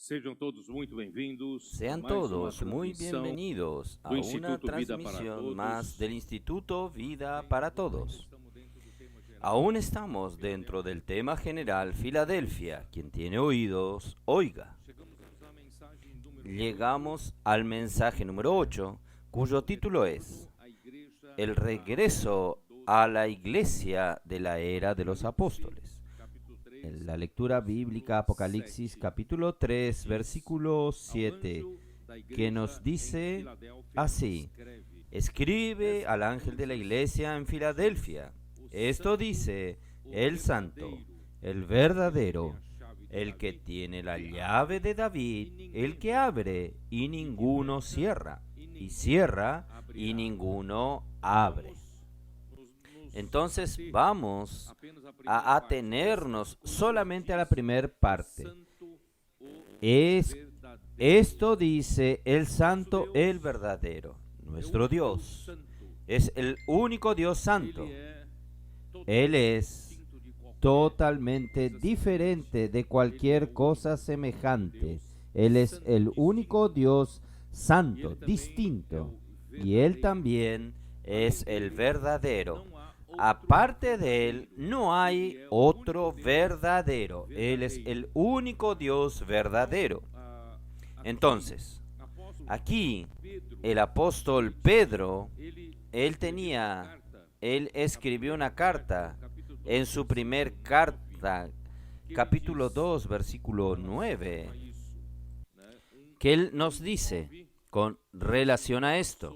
Sejam todos muito bem-vindos a Sean mais uma todos muy transmissão bienvenidos a do una Instituto Vida para transmisión más Todos. del Instituto Vida para Todos. Estamos dentro do tema geral. Aún estamos dentro del tema general Filadelfia. Quien tiene oídos, oiga. Chegamos à mensagem número Llegamos al mensaje número 8, cuyo título es a igreja El regreso a la iglesia de la era de los apóstoles. capítulo 3, En la lectura bíblica Apocalipsis capítulo 3, versículo 7, que nos dice así: escribe al ángel de la iglesia en Filadelfia. Esto dice el santo, el verdadero, el que tiene la llave de David, el que abre y ninguno cierra, y cierra y ninguno abre. Entonces vamos a atenernos solamente a la primera parte. Esto dice el santo, el verdadero. Nuestro Dios es el único Dios santo. Él es totalmente diferente de cualquier cosa semejante. Él es el único Dios santo, distinto. Y Él también es el verdadero. Aparte de Él, no hay otro verdadero. Él es el único Dios verdadero. Entonces, aquí el apóstol Pedro, él escribió una carta en su primer carta, capítulo 2, versículo 9, que él nos dice con relación a esto.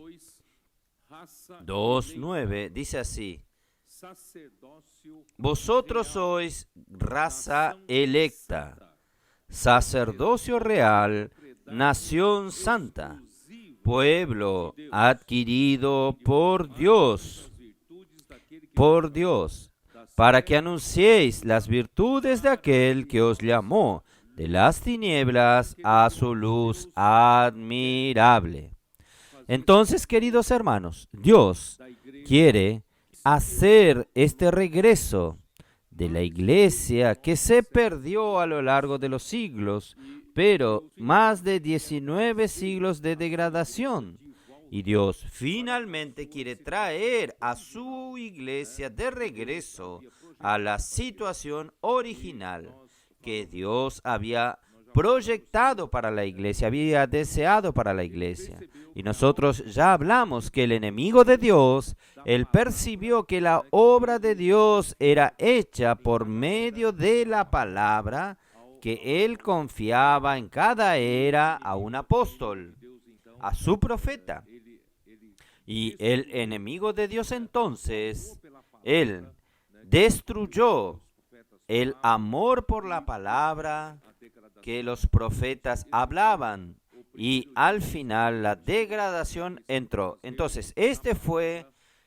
2:9 dice así: vosotros sois raza electa, sacerdocio real, nación santa, pueblo adquirido por Dios, para que anunciéis las virtudes de aquel que os llamó de las tinieblas a su luz admirable. Entonces, queridos hermanos, Dios quiere hacer este regreso de la iglesia que se perdió a lo largo de los siglos, pero más de 19 siglos de degradación. Y Dios finalmente quiere traer a su iglesia de regreso a la situación original que Dios había proyectado para la iglesia, había deseado para la iglesia. Y nosotros ya hablamos que el enemigo de Dios, él percibió que la obra de Dios era hecha por medio de la palabra, que él confiaba en cada era a un apóstol, a su profeta. Y el enemigo de Dios entonces, él destruyó el amor por la palabra que los profetas hablaban, y al final la degradación entró. Entonces, este fue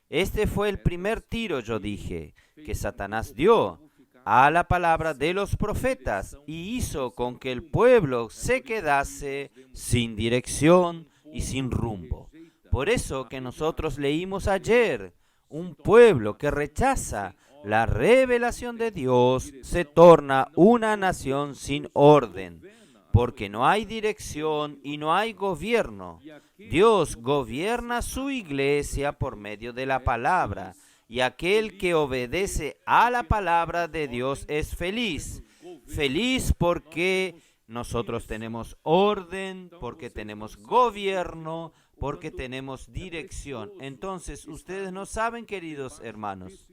el primer tiro, yo dije, que Satanás dio a la palabra de los profetas y hizo con que el pueblo se quedase sin dirección y sin rumbo. Por eso que nosotros leímos ayer, un pueblo que rechaza la revelación de Dios se torna una nación sin orden, porque no hay dirección y no hay gobierno. Dios gobierna su iglesia por medio de la palabra, y aquel que obedece a la palabra de Dios es feliz. Feliz porque nosotros tenemos orden, porque tenemos gobierno, porque tenemos dirección. Entonces, ustedes no saben, queridos hermanos,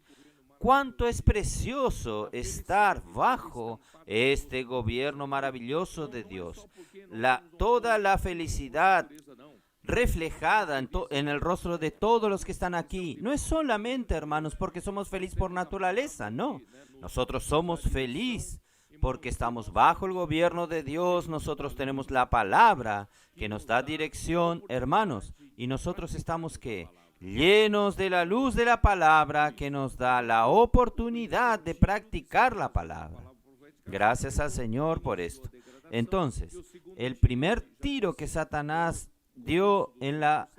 cuánto es precioso estar bajo este gobierno maravilloso de Dios. Toda la felicidad reflejada en el rostro de todos los que están aquí. No es solamente, hermanos, porque somos felices por naturaleza, no. Nosotros somos felices porque estamos bajo el gobierno de Dios. Nosotros tenemos la palabra que nos da dirección, hermanos. Y nosotros estamos, ¿qué? Llenos de la luz de la palabra que nos da la oportunidad de practicar la palabra. Gracias al Señor por esto. Entonces, el primer tiro que Satanás dio en la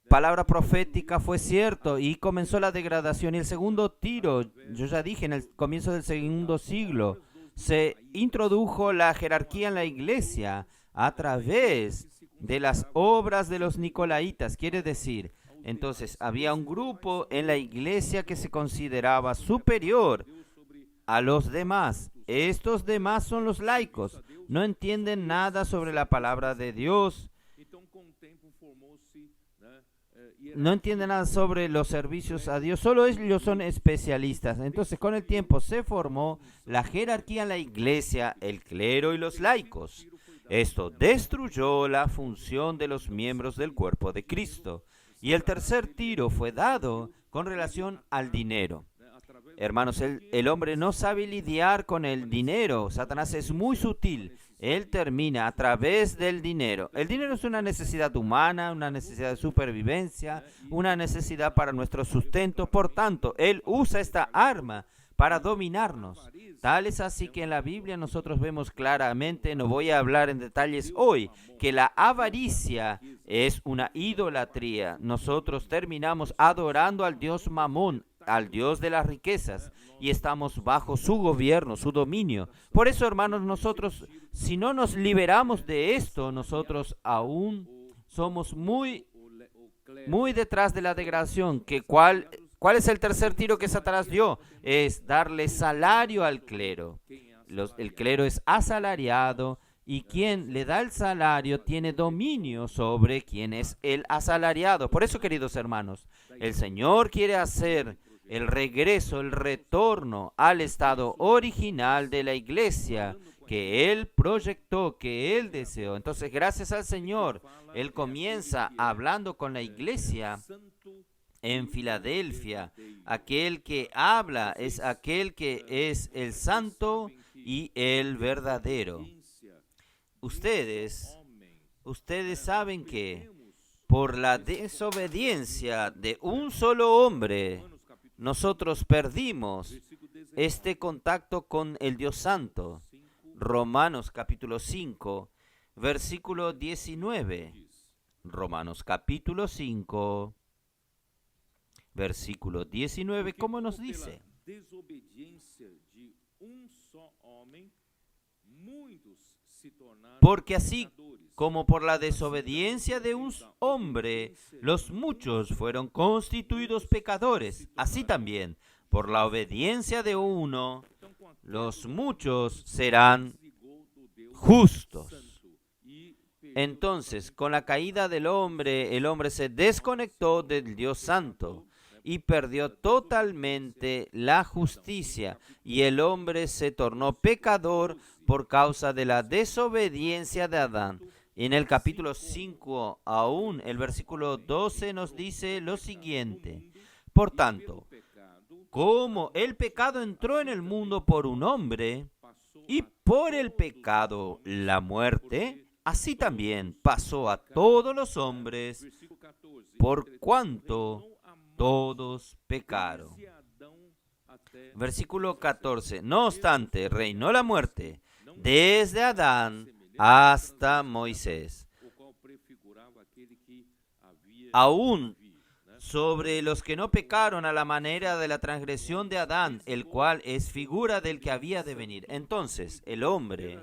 palabra profética fue cierto y comenzó la degradación. Y el segundo tiro, yo ya dije, en el comienzo del segundo siglo, se introdujo la jerarquía en la iglesia a través de las obras de los nicolaitas. Quiere decir, entonces había un grupo en la iglesia que se consideraba superior a los demás. Estos demás son los laicos. No entienden nada sobre la palabra de Dios. No entienden nada sobre los servicios a Dios. Solo ellos son especialistas. Entonces, con el tiempo se formó la jerarquía en la iglesia, el clero y los laicos. Esto destruyó la función de los miembros del cuerpo de Cristo. Y el tercer tiro fue dado con relación al dinero. Hermanos, el hombre no sabe lidiar con el dinero. Satanás es muy sutil. Él termina a través del dinero. El dinero es una necesidad humana, una necesidad de supervivencia, una necesidad para nuestro sustento. Por tanto, él usa esta arma para dominarnos. Tal es así que en la Biblia nosotros vemos claramente, no voy a hablar en detalles hoy, que la avaricia es una idolatría. Nosotros terminamos adorando al dios Mamón, al dios de las riquezas, y estamos bajo su gobierno, su dominio. Por eso, hermanos, nosotros, si no nos liberamos de esto, nosotros aún somos muy detrás de la degradación. ¿Cuál es el tercer tiro que Satanás dio? Es darle salario al clero. El clero es asalariado y quien le da el salario tiene dominio sobre quien es el asalariado. Por eso, queridos hermanos, el Señor quiere hacer el regreso, el retorno al estado original de la iglesia que Él proyectó, que Él deseó. Entonces, gracias al Señor, Él comienza hablando con la iglesia en Filadelfia. Aquel que habla es aquel que es el santo y el verdadero. Ustedes saben que por la desobediencia de un solo hombre, nosotros perdimos este contacto con el Dios Santo. Romanos capítulo 5, versículo 19. Romanos capítulo 5, versículo 19, ¿cómo nos dice? Porque así como por la desobediencia de un hombre, los muchos fueron constituidos pecadores, así también, por la obediencia de uno, los muchos serán justos. Entonces, con la caída del hombre, el hombre se desconectó del Dios Santo y perdió totalmente la justicia, y el hombre se tornó pecador por causa de la desobediencia de Adán. En el capítulo 5, aún el versículo 12 nos dice lo siguiente: por tanto, como el pecado entró en el mundo por un hombre, y por el pecado la muerte, así también pasó a todos los hombres, por cuanto todos pecaron. Versículo 14. No obstante, reinó la muerte desde Adán hasta Moisés, aún sobre los que no pecaron a la manera de la transgresión de Adán, el cual es figura del que había de venir. Entonces, el hombre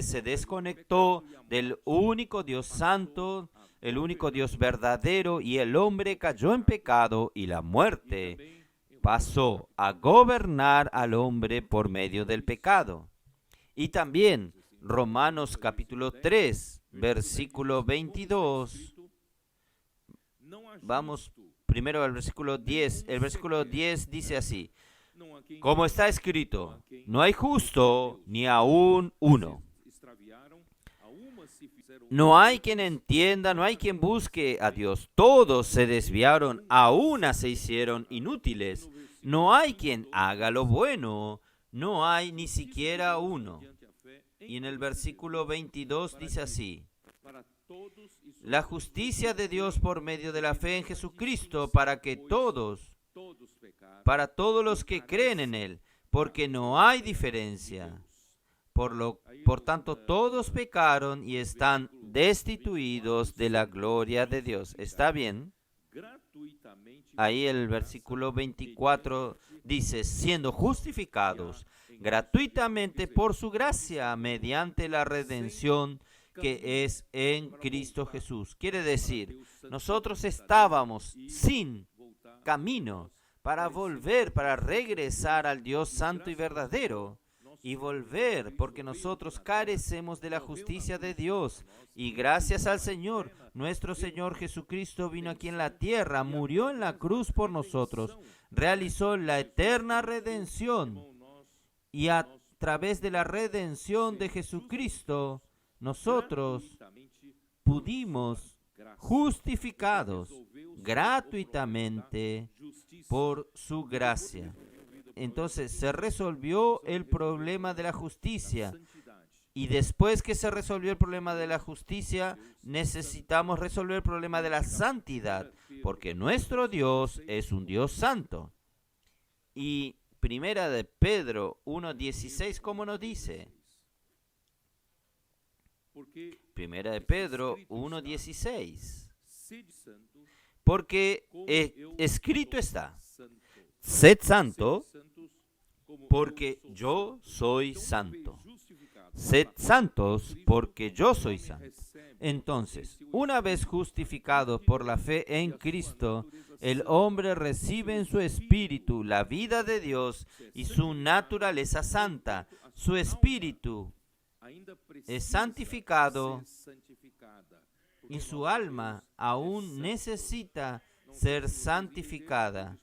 se desconectó del único Dios santo, el único Dios verdadero, y el hombre cayó en pecado, y la muerte pasó a gobernar al hombre por medio del pecado. Y también Romanos capítulo 3, versículo 22. Vamos primero al versículo 10. El versículo 10 dice así: como está escrito, no hay justo ni aún uno. No hay quien entienda, no hay quien busque a Dios. Todos se desviaron, a una se hicieron inútiles. No hay quien haga lo bueno, no hay ni siquiera uno. Y en el versículo 22 dice así: la justicia de Dios por medio de la fe en Jesucristo para todos los que creen en Él, porque no hay diferencia. Por tanto, todos pecaron y están destituidos de la gloria de Dios. ¿Está bien? Ahí el versículo 24 dice: siendo justificados gratuitamente por su gracia, mediante la redención que es en Cristo Jesús. Quiere decir, nosotros estábamos sin camino para volver, para regresar al Dios santo y verdadero. Y volver, porque nosotros carecemos de la justicia de Dios. Y gracias al Señor, nuestro Señor Jesucristo vino aquí en la tierra, murió en la cruz por nosotros, realizó la eterna redención. Y a través de la redención de Jesucristo, nosotros pudimos, justificados gratuitamente por su gracia. Entonces se resolvió el problema de la justicia. Y después que se resolvió el problema de la justicia, necesitamos resolver el problema de la santidad, porque nuestro Dios es un Dios santo. Y Primera de Pedro 1:16, ¿cómo nos dice? Primera de Pedro 1:16. Porque escrito está: sed santo, porque yo soy santo. Sed santos, porque yo soy santo. Entonces, una vez justificado por la fe en Cristo, el hombre recibe en su espíritu la vida de Dios y su naturaleza santa. Su espíritu es santificado y su alma aún necesita ser santificada,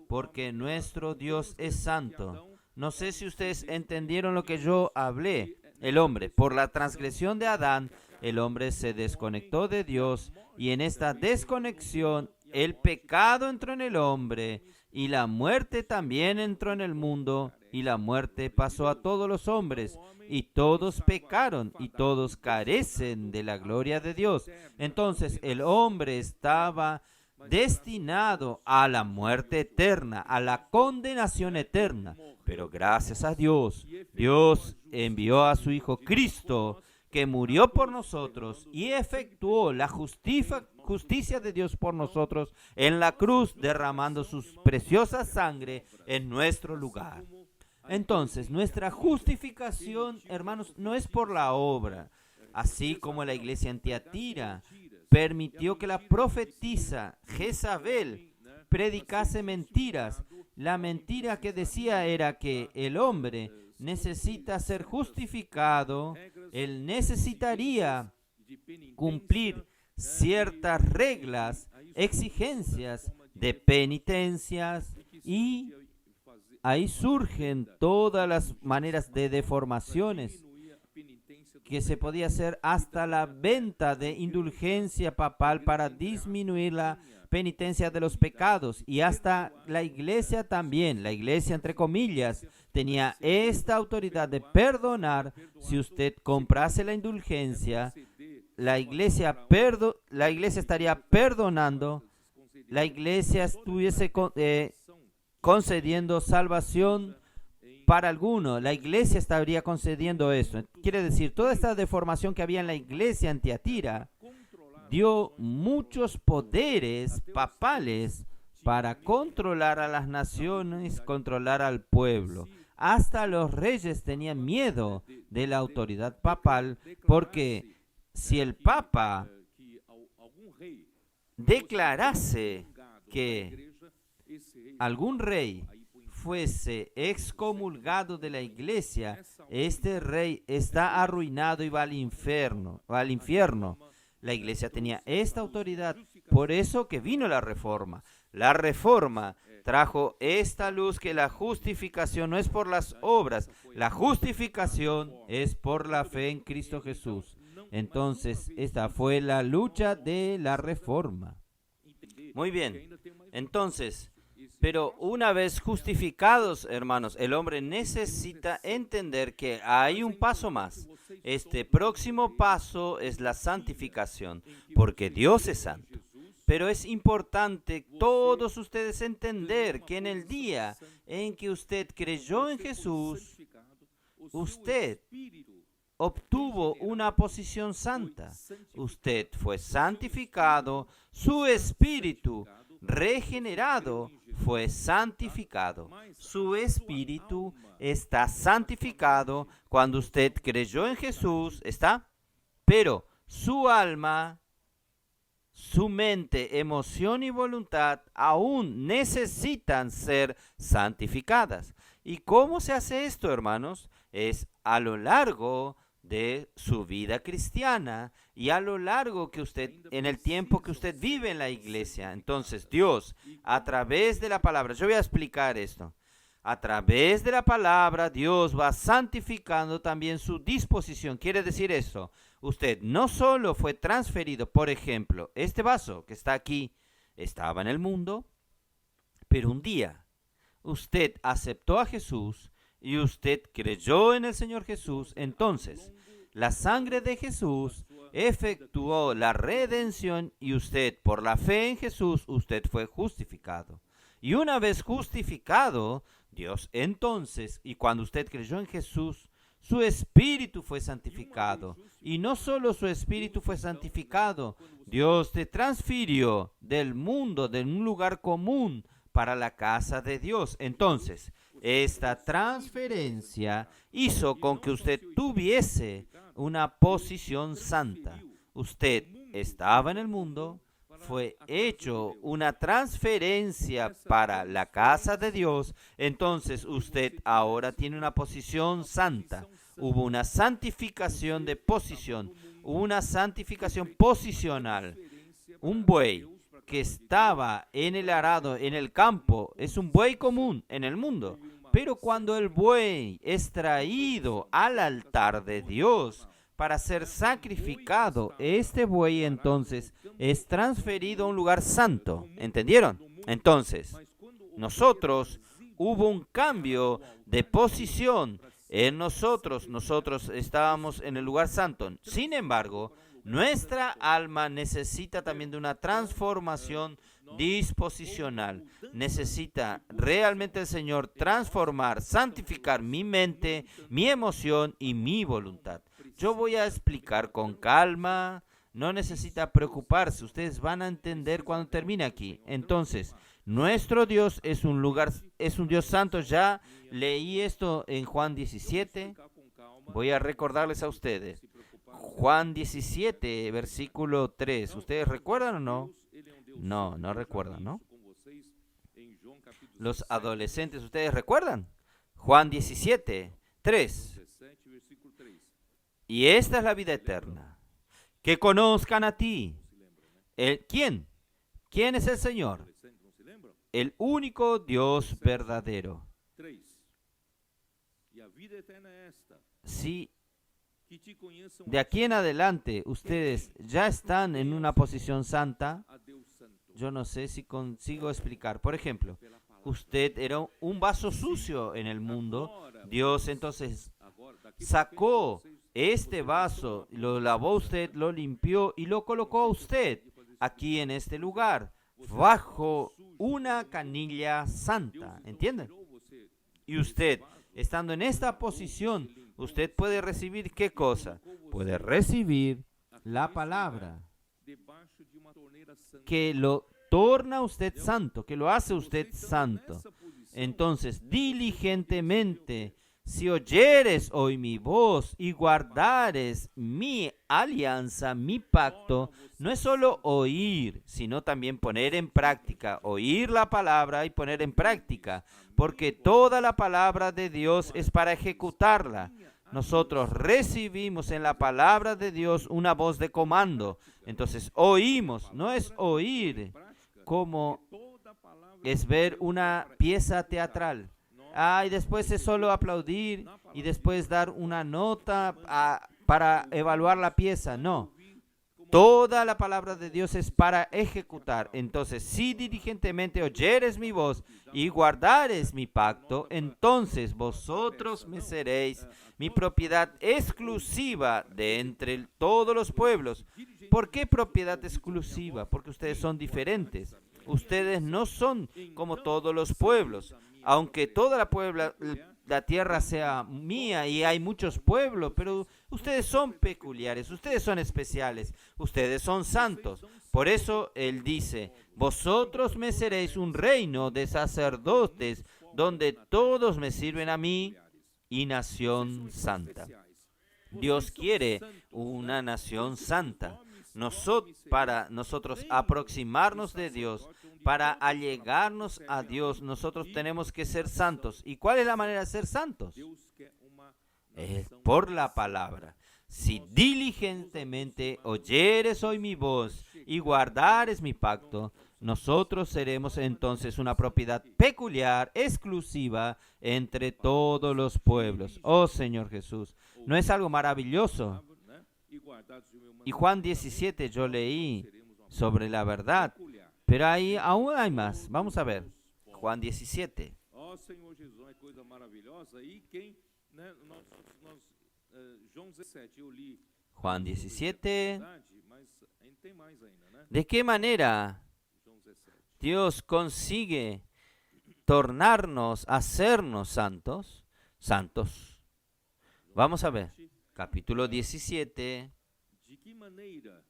porque nuestro Dios es santo. No sé si ustedes entendieron lo que yo hablé. El hombre, por la transgresión de Adán, el hombre se desconectó de Dios, y en esta desconexión el pecado entró en el hombre y la muerte también entró en el mundo, y la muerte pasó a todos los hombres, y todos pecaron y todos carecen de la gloria de Dios. Entonces el hombre estaba destinado a la muerte eterna, a la condenación eterna. Pero gracias a Dios, Dios envió a su Hijo Cristo, que murió por nosotros y efectuó la justicia de Dios por nosotros en la cruz, derramando su preciosa sangre en nuestro lugar. Entonces, nuestra justificación, hermanos, no es por la obra, así como la iglesia en Tiatira permitió que la profetisa Jezabel predicase mentiras. La mentira que decía era que el hombre necesita ser justificado, él necesitaría cumplir ciertas reglas, exigencias de penitencias, y ahí surgen todas las maneras de deformaciones que se podía hacer, hasta la venta de indulgencia papal para disminuir la penitencia de los pecados. Y hasta la iglesia también, la iglesia entre comillas, tenía esta autoridad de perdonar. Si usted comprase la indulgencia, la iglesia estaría perdonando, la iglesia estuviese concediendo salvación para alguno, la iglesia estaría concediendo eso. Quiere decir, toda esta deformación que había en la iglesia en Tiatira dio muchos poderes papales para controlar a las naciones, controlar al pueblo. Hasta los reyes tenían miedo de la autoridad papal, porque si el papa declarase que algún rey fuese excomulgado de la iglesia, este rey está arruinado y va al infierno. La iglesia tenía esta autoridad, por eso que vino la reforma. La reforma trajo esta luz, que la justificación no es por las obras, la justificación es por la fe en Cristo Jesús. Entonces, esta fue la lucha de la reforma. Muy bien, entonces, pero una vez justificados, hermanos, el hombre necesita entender que hay un paso más. Este próximo paso es la santificación, porque Dios es santo. Pero es importante todos ustedes entender que en el día en que usted creyó en Jesús, usted obtuvo una posición santa. Usted fue santificado, su espíritu regenerado, fue santificado. Su espíritu está santificado cuando usted creyó en Jesús, ¿está? Pero su alma, su mente, emoción y voluntad aún necesitan ser santificadas. ¿Y cómo se hace esto, hermanos? Es a lo largo de su vida cristiana y a lo largo que usted, en el tiempo que usted vive en la iglesia. Entonces, Dios, a través de la palabra, yo voy a explicar esto. A través de la palabra, Dios va santificando también su disposición. Quiere decir eso. Usted no solo fue transferido, por ejemplo, este vaso que está aquí, estaba en el mundo, pero un día usted aceptó a Jesús y usted creyó en el Señor Jesús. Entonces, la sangre de Jesús efectuó la redención y usted, por la fe en Jesús, usted fue justificado. Y una vez justificado, Dios entonces, y cuando usted creyó en Jesús, su espíritu fue santificado. Y no solo su espíritu fue santificado, Dios te transfirió del mundo, de un lugar común, para la casa de Dios. Entonces, esta transferencia hizo con que usted tuviese una posición santa. Usted estaba en el mundo, fue hecho una transferencia para la casa de Dios, entonces usted ahora tiene una posición santa. Hubo una santificación de posición, una santificación posicional. Un buey que estaba en el arado, en el campo, es un buey común en el mundo. Pero cuando el buey es traído al altar de Dios para ser sacrificado, este buey entonces es transferido a un lugar santo. ¿Entendieron? Entonces, nosotros hubo un cambio de posición en nosotros. Nosotros estábamos en el lugar santo. Sin embargo, nuestra alma necesita también de una transformación disposicional. Necesita realmente el Señor transformar, santificar mi mente, mi emoción y mi voluntad. Yo voy a explicar con calma, no necesita preocuparse, ustedes van a entender cuando termine aquí. Entonces, nuestro Dios es un Dios santo. Ya leí esto en Juan 17. Voy a recordarles a ustedes. Juan 17, versículo 3. ¿Ustedes recuerdan o no? No, no recuerdan, ¿no? Los adolescentes, ¿ustedes recuerdan? Juan 17, 3. Y esta es la vida eterna, que conozcan a ti. ¿Quién? ¿Quién es el Señor? El único Dios verdadero. Si de aquí en adelante ustedes ya están en una posición santa, yo no sé si consigo explicar. Por ejemplo, usted era un vaso sucio en el mundo. Dios entonces sacó este vaso, lo lavó usted, lo limpió y lo colocó a usted aquí en este lugar, bajo una canilla santa. ¿Entienden? Y usted, estando en esta posición, usted puede recibir ¿qué cosa? Puede recibir la palabra que lo torna usted santo, que lo hace usted santo. Entonces, diligentemente, si oyeres hoy mi voz y guardares mi alianza, mi pacto, no es solo oír, sino también poner en práctica, oír la palabra y poner en práctica, porque toda la palabra de Dios es para ejecutarla. Nosotros recibimos en la palabra de Dios una voz de comando. Entonces oímos, no es oír como es ver una pieza teatral. Y después es solo aplaudir y después dar una nota para evaluar la pieza. No. Toda la palabra de Dios es para ejecutar. Entonces, si diligentemente oyeres mi voz y guardares mi pacto, entonces vosotros me seréis mi propiedad exclusiva de entre todos los pueblos. ¿Por qué propiedad exclusiva? Porque ustedes son diferentes. Ustedes no son como todos los pueblos. Aunque toda la tierra sea mía y hay muchos pueblos, pero ustedes son peculiares, ustedes son especiales, ustedes son santos. Por eso Él dice, Vosotros me seréis un reino de sacerdotes, donde todos me sirven a mí, y nación santa. Dios quiere una nación santa. Para nosotros aproximarnos de Dios, para allegarnos a Dios, nosotros tenemos que ser santos. ¿Y cuál es la manera de ser santos? Es por la palabra. Si diligentemente oyeres hoy mi voz y guardares mi pacto, nosotros seremos entonces una propiedad peculiar, exclusiva entre todos los pueblos. Oh Señor Jesús, ¿no es algo maravilloso? Y Juan 17 yo leí sobre la verdad, pero ahí aún hay más. Vamos a ver, Juan 17. Ó Senhor Jesus, é coisa maravilhosa. E quem, né, João 17, eu li Juan 17. mas tem mais ainda, né? ¿De qué manera João 17. Dios consigue tornarnos, hacernos santos? Santos. Vamos a ver, capítulo 17, De que maneira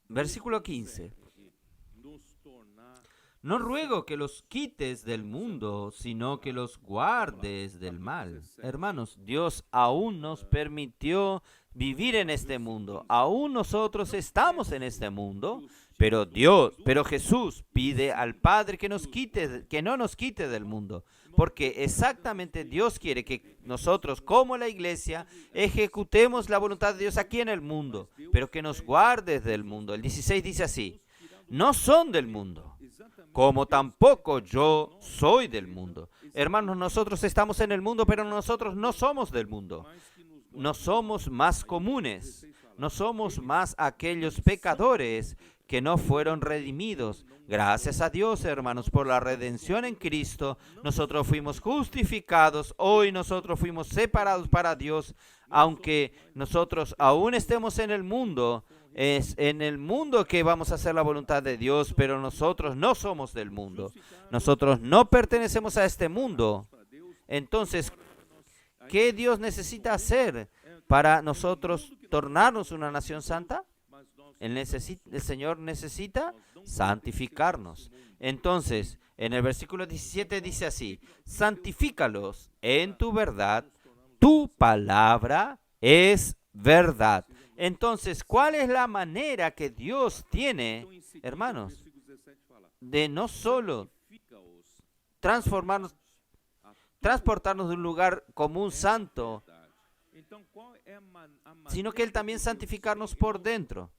versículo 15. nos tornar No ruego que los quites del mundo, sino que los guardes del mal. Hermanos, Dios aún nos permitió vivir en este mundo. Aún nosotros estamos en este mundo, pero Jesús pide al Padre que no nos quite del mundo. Porque exactamente Dios quiere que nosotros, como la iglesia, ejecutemos la voluntad de Dios aquí en el mundo, pero que nos guardes del mundo. El 16 dice así: no son del mundo, como tampoco yo soy del mundo. Hermanos, nosotros estamos en el mundo, pero nosotros no somos del mundo. No somos más comunes, no somos más aquellos pecadores que no fueron redimidos. Gracias a Dios, hermanos, por la redención en Cristo, nosotros fuimos justificados. Hoy nosotros fuimos separados para Dios, aunque nosotros aún estemos en el mundo. Es en el mundo que vamos a hacer la voluntad de Dios, pero nosotros no somos del mundo. Nosotros no pertenecemos a este mundo. Entonces, ¿qué Dios necesita hacer para nosotros tornarnos una nación santa? El Señor necesita santificarnos. Entonces, en el versículo 17 dice así: santifícalos en tu verdad, tu palabra es verdad. Entonces, ¿cuál es la manera que Dios tiene, hermanos, de no solo transportarnos de un lugar como un santo, sino que Él también santificarnos por dentro?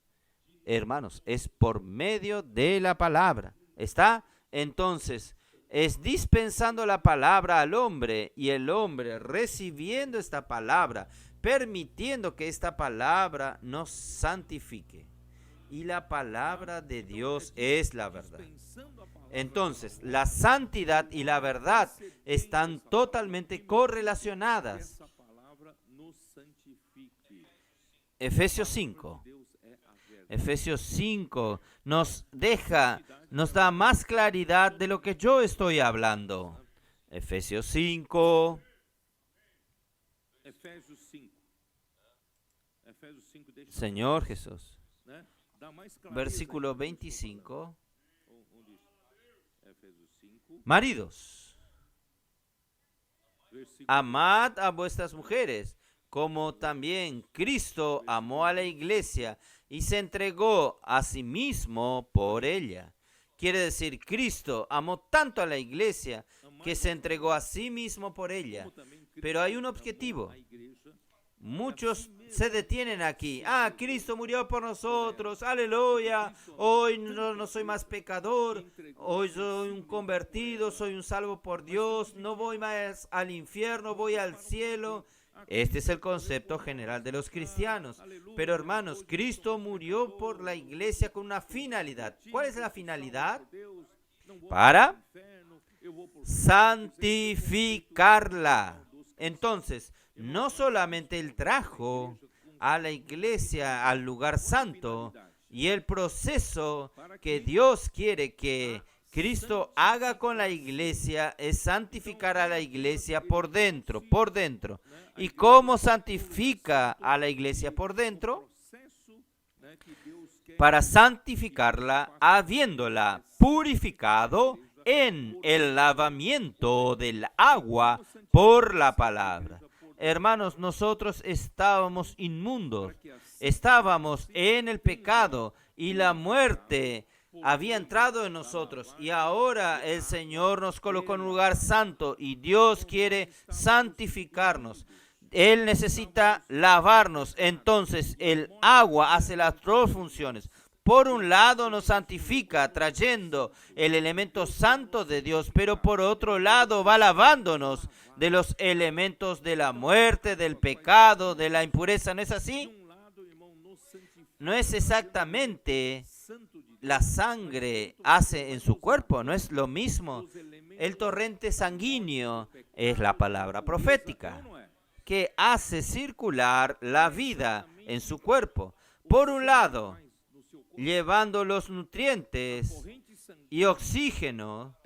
Hermanos, es por medio de la palabra. ¿Está? Entonces, es dispensando la palabra al hombre y el hombre recibiendo esta palabra, permitiendo que esta palabra nos santifique. Y la palabra de Dios es la verdad. Entonces, la santidad y la verdad están totalmente correlacionadas. Efesios 5. Efesios 5 nos da más claridad de lo que yo estoy hablando. Efesios 5. Señor Jesús. Versículo 25. Maridos, amad a vuestras mujeres, como también Cristo amó a la iglesia y se entregó a sí mismo por ella. Quiere decir, Cristo amó tanto a la iglesia que se entregó a sí mismo por ella. Pero hay un objetivo. Muchos se detienen aquí. Cristo murió por nosotros. Aleluya. Hoy no soy más pecador. Hoy soy un convertido. Soy un salvo por Dios. No voy más al infierno. Voy al cielo. Este es el concepto general de los cristianos. Pero hermanos, Cristo murió por la iglesia con una finalidad. ¿Cuál es la finalidad? Para santificarla. Entonces, no solamente Él trajo a la iglesia al lugar santo, y el proceso que Dios quiere que Cristo haga con la iglesia es santificar a la iglesia por dentro. ¿Y cómo santifica a la iglesia por dentro? para santificarla, habiéndola purificado en el lavamiento del agua por la palabra. Hermanos, nosotros estábamos inmundos, estábamos en el pecado y la muerte había entrado en nosotros, y ahora el Señor nos colocó en un lugar santo y Dios quiere santificarnos. Él necesita lavarnos. Entonces el agua hace las dos funciones. Por un lado nos santifica trayendo el elemento santo de Dios, pero por otro lado va lavándonos de los elementos de la muerte, del pecado, de la impureza. ¿No es así? No es exactamente la sangre hace en su cuerpo, no es lo mismo. El torrente sanguíneo es la palabra profética que hace circular la vida en su cuerpo. Por un lado, llevando los nutrientes y oxígeno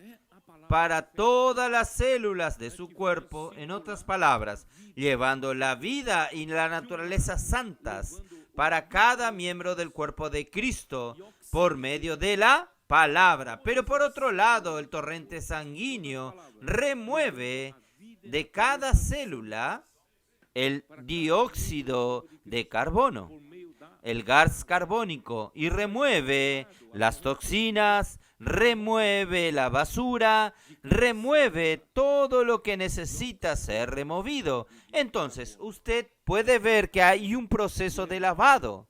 para todas las células de su cuerpo, en otras palabras, llevando la vida y la naturaleza santas para cada miembro del cuerpo de Cristo por medio de la palabra. Pero por otro lado, el torrente sanguíneo remueve de cada célula el dióxido de carbono, el gas carbónico, y remueve las toxinas, remueve la basura, remueve todo lo que necesita ser removido. Entonces, usted puede ver que hay un proceso de lavado.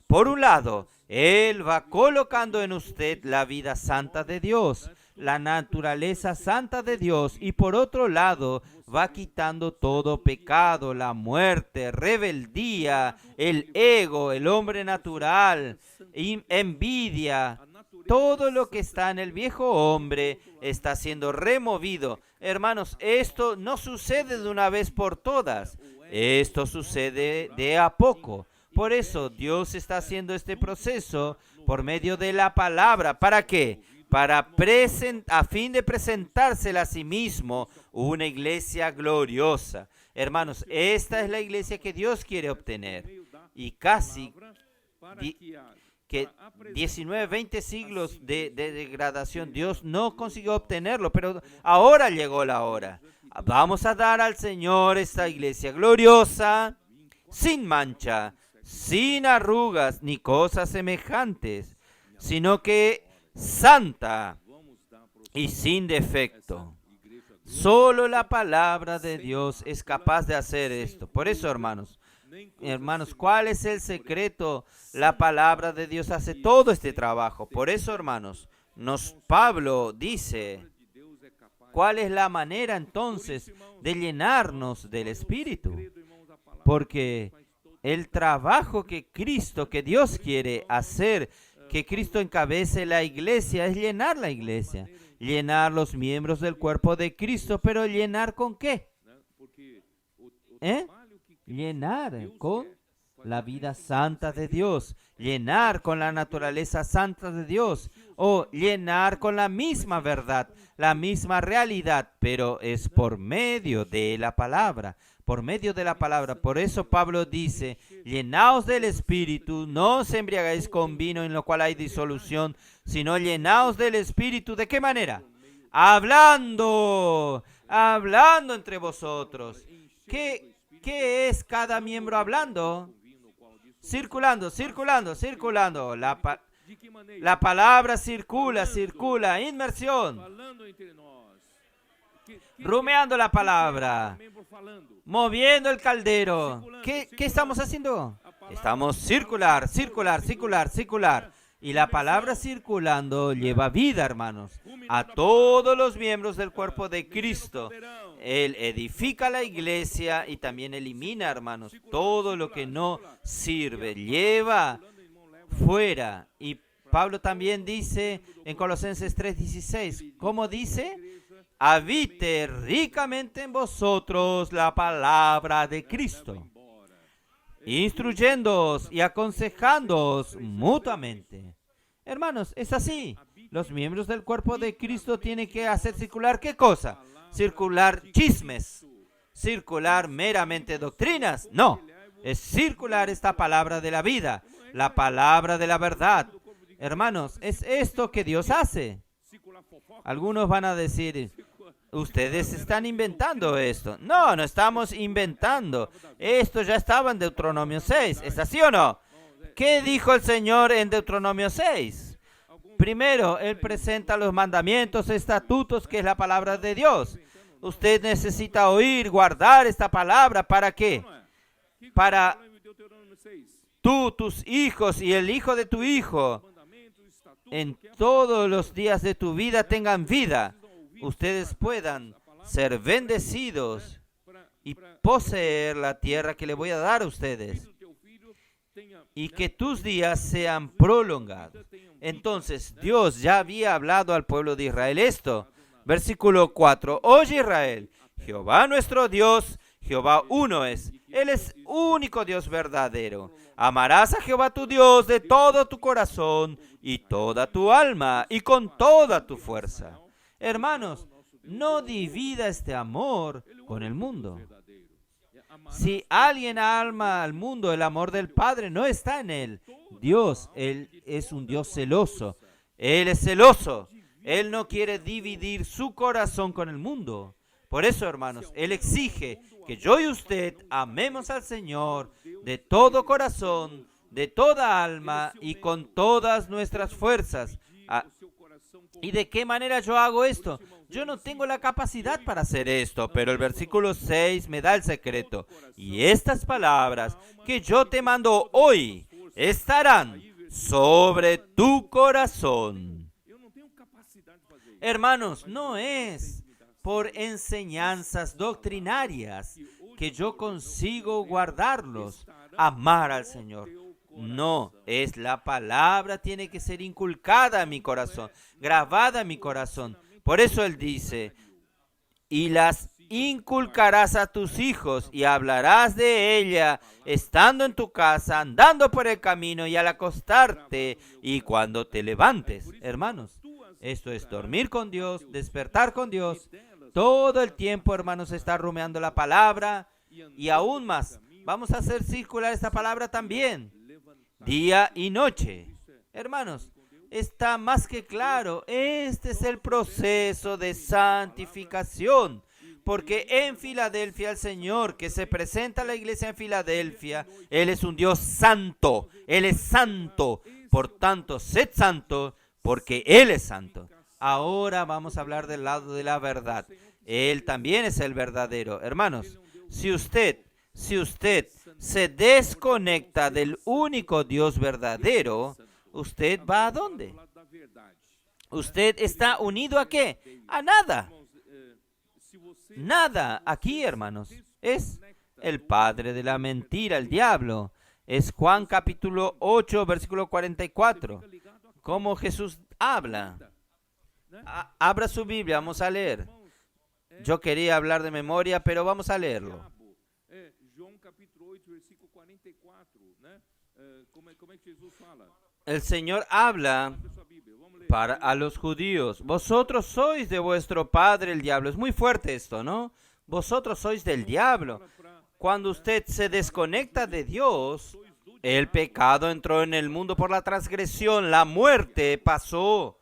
Por un lado, Él va colocando en usted la vida santa de Dios, la naturaleza santa de Dios, y por otro lado, va quitando todo pecado, la muerte, rebeldía, el ego, el hombre natural, envidia. Todo lo que está en el viejo hombre está siendo removido. Hermanos, esto no sucede de una vez por todas. Esto sucede de a poco. Por eso Dios está haciendo este proceso por medio de la palabra. ¿Para qué? A fin de presentársela a sí mismo una iglesia gloriosa. Hermanos, esta es la iglesia que Dios quiere obtener. Y casi 19, 20 siglos de degradación, Dios no consiguió obtenerlo, pero ahora llegó la hora. Vamos a dar al Señor esta iglesia gloriosa, sin mancha, sin arrugas ni cosas semejantes, sino que santa y sin defecto. Solo la palabra de Dios es capaz de hacer esto. Por eso, hermanos, ¿cuál es el secreto? La palabra de Dios hace todo este trabajo. Por eso, hermanos, Pablo dice, ¿cuál es la manera entonces de llenarnos del Espíritu? Porque el trabajo que Dios quiere hacer, que Cristo encabece la iglesia, es llenar la iglesia, llenar los miembros del cuerpo de Cristo, pero ¿llenar con qué? Llenar con la vida santa de Dios, llenar con la naturaleza santa de Dios, o llenar con la misma verdad, la misma realidad, pero es por medio de la palabra, por medio de la palabra. Por eso Pablo dice, llenaos del Espíritu, no os embriagáis con vino en lo cual hay disolución, sino llenaos del Espíritu. ¿De qué manera? Hablando entre vosotros. ¿Qué es cada miembro hablando? Circulando. La palabra circula, inmersión. Rumeando la palabra, moviendo el caldero. ¿Qué estamos haciendo? Estamos circular. Y la palabra circulando lleva vida, hermanos, a todos los miembros del cuerpo de Cristo. Él edifica la iglesia y también elimina, hermanos, todo lo que no sirve. Lleva fuera. Y Pablo también dice en Colosenses 3:16, ¿cómo dice? Habite ricamente en vosotros la palabra de Cristo, instruyéndoos y aconsejándoos mutuamente. Hermanos, es así. Los miembros del cuerpo de Cristo tienen que hacer circular, ¿qué cosa? Circular chismes, circular meramente doctrinas. No, es circular esta palabra de la vida. la palabra de la verdad. Hermanos, es esto que Dios hace. Algunos van a decir, ustedes están inventando esto. No, no estamos inventando. Esto ya estaba en Deuteronomio 6. ¿Es así o no? ¿Qué dijo el Señor en Deuteronomio 6? Primero, Él presenta los mandamientos, estatutos, que es la palabra de Dios. Usted necesita oír, guardar esta palabra. ¿Para qué? Para tú, tus hijos y el hijo de tu hijo, en todos los días de tu vida tengan vida. Ustedes puedan ser bendecidos y poseer la tierra que le voy a dar a ustedes. Y que tus días sean prolongados. Entonces, Dios ya había hablado al pueblo de Israel esto. Versículo 4. Oye Israel, Jehová nuestro Dios, Jehová uno es. Él es único Dios verdadero. Amarás a Jehová tu Dios de todo tu corazón y toda tu alma y con toda tu fuerza. Hermanos, no divida este amor con el mundo. Si alguien ama al mundo, el amor del Padre no está en él. Dios, Él es un Dios celoso. Él es celoso. Él no quiere dividir su corazón con el mundo. Por eso, hermanos, Él exige que yo y usted amemos al Señor de todo corazón, de toda alma y con todas nuestras fuerzas. ¿Y de qué manera yo hago esto? Yo no tengo la capacidad para hacer esto, pero el versículo 6 me da el secreto. Y estas palabras que yo te mando hoy estarán sobre tu corazón. Hermanos, no es por enseñanzas doctrinarias que yo consigo guardarlos, amar al Señor. No, es la palabra, tiene que ser inculcada en mi corazón, grabada en mi corazón. Por eso Él dice, y las inculcarás a tus hijos y hablarás de ella estando en tu casa, andando por el camino y al acostarte y cuando te levantes. Hermanos, esto es dormir con Dios, despertar con Dios. Todo el tiempo, hermanos, está rumiando la palabra y aún más. Vamos a hacer circular esta palabra también, día y noche. Hermanos, está más que claro, este es el proceso de santificación, porque en Filadelfia el Señor que se presenta a la iglesia en Filadelfia, Él es un Dios santo, Él es santo, por tanto, sed santo, porque Él es santo. Ahora vamos a hablar del lado de la verdad. Él también es el verdadero. Hermanos, si usted se desconecta del único Dios verdadero, ¿usted va a dónde? ¿Usted está unido a qué? A nada. Nada. Aquí, hermanos, es el padre de la mentira, el diablo. Es Juan capítulo 8, versículo 44. Cómo Jesús habla. Abra su Biblia, vamos a leer. Yo quería hablar de memoria, pero vamos a leerlo. El Señor habla a los judíos. Vosotros sois de vuestro padre el diablo. Es muy fuerte esto, ¿no? Vosotros sois del diablo. Cuando usted se desconecta de Dios, el pecado entró en el mundo por la transgresión. La muerte pasó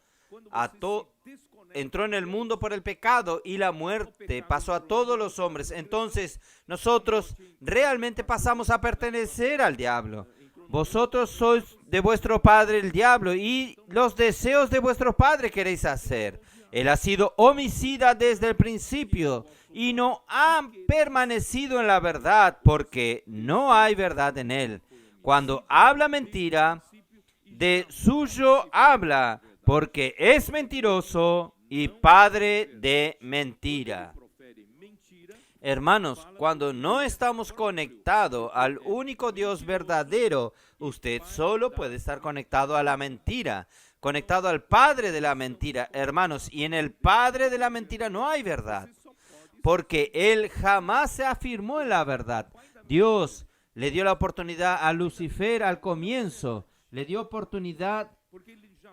entró en el mundo por el pecado y la muerte pasó a todos los hombres. Entonces, nosotros realmente pasamos a pertenecer al diablo. Vosotros sois de vuestro padre el diablo y los deseos de vuestro padre queréis hacer. Él ha sido homicida desde el principio y no ha permanecido en la verdad porque no hay verdad en él. Cuando habla mentira, de suyo habla porque es mentiroso y padre de mentira. Hermanos, cuando no estamos conectados al único Dios verdadero, usted solo puede estar conectado a la mentira, conectado al padre de la mentira. Hermanos, y en el padre de la mentira no hay verdad, porque él jamás se afirmó en la verdad. Dios le dio la oportunidad a Lucifer al comienzo, le dio oportunidad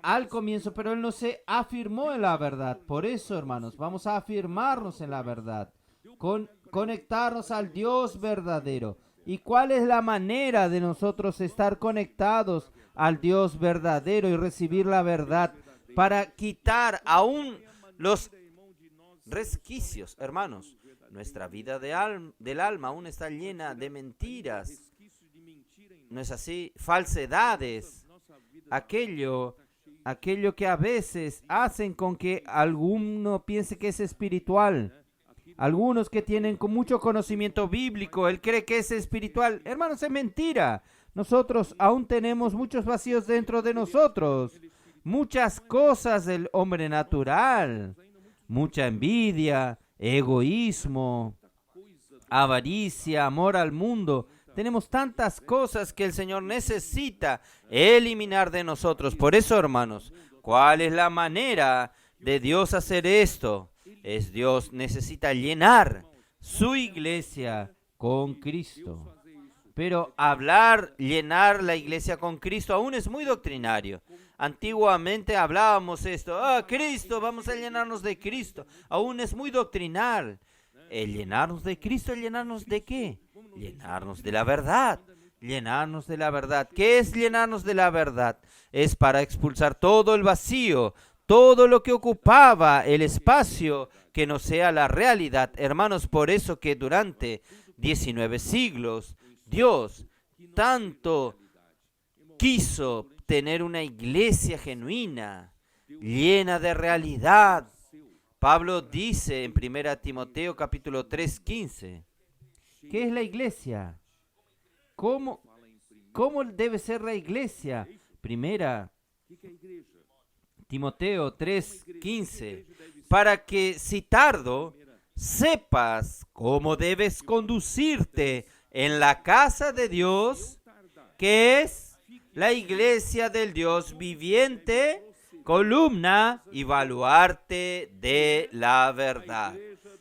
al comienzo, pero él no se afirmó en la verdad. Por eso, hermanos, vamos a afirmarnos en la verdad, conectarnos al Dios verdadero. ¿Y cuál es la manera de nosotros estar conectados al Dios verdadero y recibir la verdad para quitar aún los resquicios? Hermanos, nuestra vida del alma aún está llena de mentiras. ¿No es así? Falsedades. Aquello que a veces hacen con que alguno piense que es espiritual. Algunos que tienen con mucho conocimiento bíblico, él cree que es espiritual. Hermanos, es mentira. Nosotros aún tenemos muchos vacíos dentro de nosotros. Muchas cosas del hombre natural. Mucha envidia, egoísmo, avaricia, amor al mundo. Tenemos tantas cosas que el Señor necesita eliminar de nosotros. Por eso, hermanos, ¿cuál es la manera de Dios hacer esto? Dios necesita llenar su iglesia con Cristo. Pero llenar la iglesia con Cristo aún es muy doctrinario. Antiguamente hablábamos esto, Cristo, vamos a llenarnos de Cristo. Aún es muy doctrinal. El llenarnos de Cristo, ¿el llenarnos de qué? Llenarnos de la verdad. Llenarnos de la verdad. ¿Qué es llenarnos de la verdad? Es para expulsar todo el vacío, todo lo que ocupaba el espacio que no sea la realidad. Hermanos, por eso que durante 19 siglos Dios tanto quiso tener una iglesia genuina, llena de realidad. Pablo dice en 1 Timoteo capítulo 3:15, ¿qué es la iglesia? ¿Cómo debe ser la iglesia? 1 Timoteo 3:15, para que si tardo, sepas cómo debes conducirte en la casa de Dios, que es la iglesia del Dios viviente, columna y baluarte de la verdad.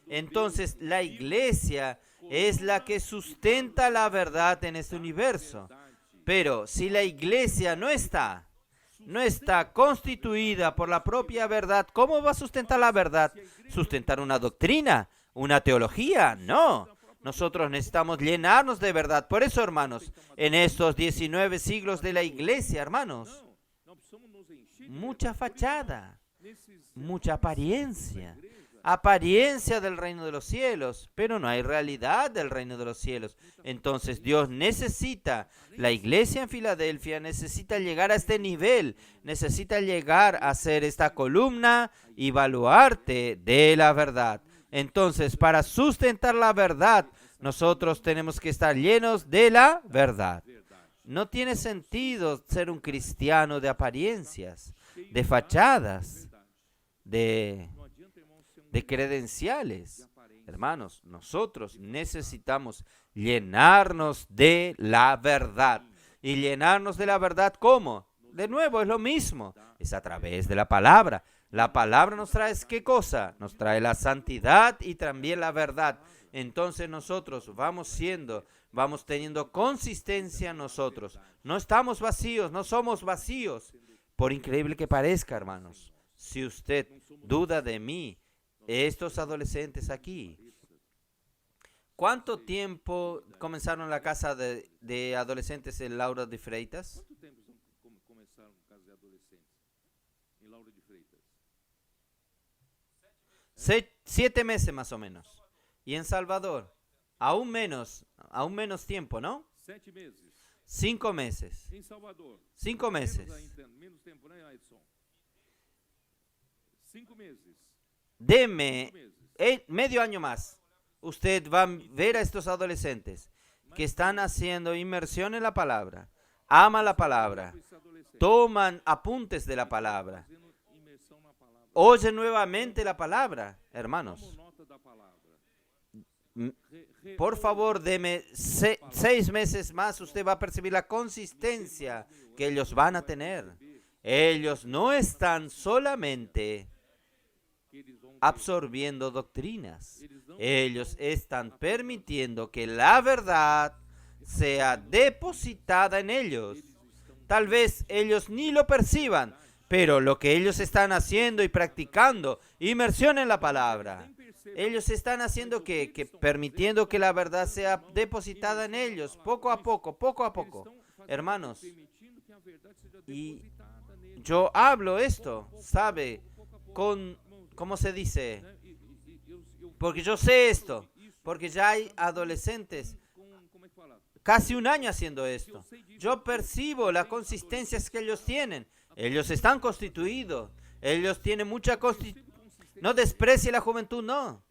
Entonces, la iglesia es la que sustenta la verdad en este universo. Pero si la iglesia no está constituida por la propia verdad, ¿cómo va a sustentar la verdad? ¿Sustentar una doctrina? ¿Una teología? No. Nosotros necesitamos llenarnos de verdad. Por eso, hermanos, en estos 19 siglos de la iglesia, hermanos, mucha fachada, mucha apariencia del reino de los cielos, pero no hay realidad del reino de los cielos. Entonces Dios necesita, la iglesia en Filadelfia necesita llegar a este nivel, necesita llegar a ser esta columna y baluarte de la verdad. Entonces, para sustentar la verdad, nosotros tenemos que estar llenos de la verdad. No tiene sentido ser un cristiano de apariencias, de fachadas, de credenciales. Hermanos, nosotros necesitamos llenarnos de la verdad. ¿Y llenarnos de la verdad cómo? De nuevo, es lo mismo. Es a través de la palabra. La palabra nos trae, ¿qué cosa? Nos trae la santidad y también la verdad. Entonces nosotros vamos teniendo consistencia nosotros. No estamos vacíos, no somos vacíos. Por increíble que parezca, hermanos. Si usted duda de mí, estos adolescentes aquí, ¿cuánto tiempo comenzaron la casa de adolescentes en Lauro de Freitas? Quanto tempo começaram com casa de adolescentes em Lauro de Freitas? 7 meses más o menos. Y en Salvador, aún menos tiempo, ¿no? 7 meses. 5 meses. Em Salvador. 5 meses. Menos tempo, né, Edson? 5 meses. Deme medio año más. Usted va a ver a estos adolescentes que están haciendo inmersión en la palabra, aman la palabra, toman apuntes de la palabra, oyen nuevamente la palabra, hermanos. Por favor, deme 6 meses más, usted va a percibir la consistencia que ellos van a tener. Ellos no están solamente absorbiendo doctrinas. Ellos están permitiendo que la verdad sea depositada en ellos. Tal vez ellos ni lo perciban, pero lo que ellos están haciendo y practicando, inmersión en la palabra, Ellos están haciendo que permitiendo que la verdad sea depositada en ellos, poco a poco, poco a poco. Hermanos, y yo hablo esto, ¿sabe? ¿Cómo se dice? Porque yo sé esto, porque ya hay adolescentes casi un año haciendo esto. Yo percibo las consistencias que ellos tienen. Ellos están constituidos. Ellos tienen mucha constitución. No desprecie la juventud, no.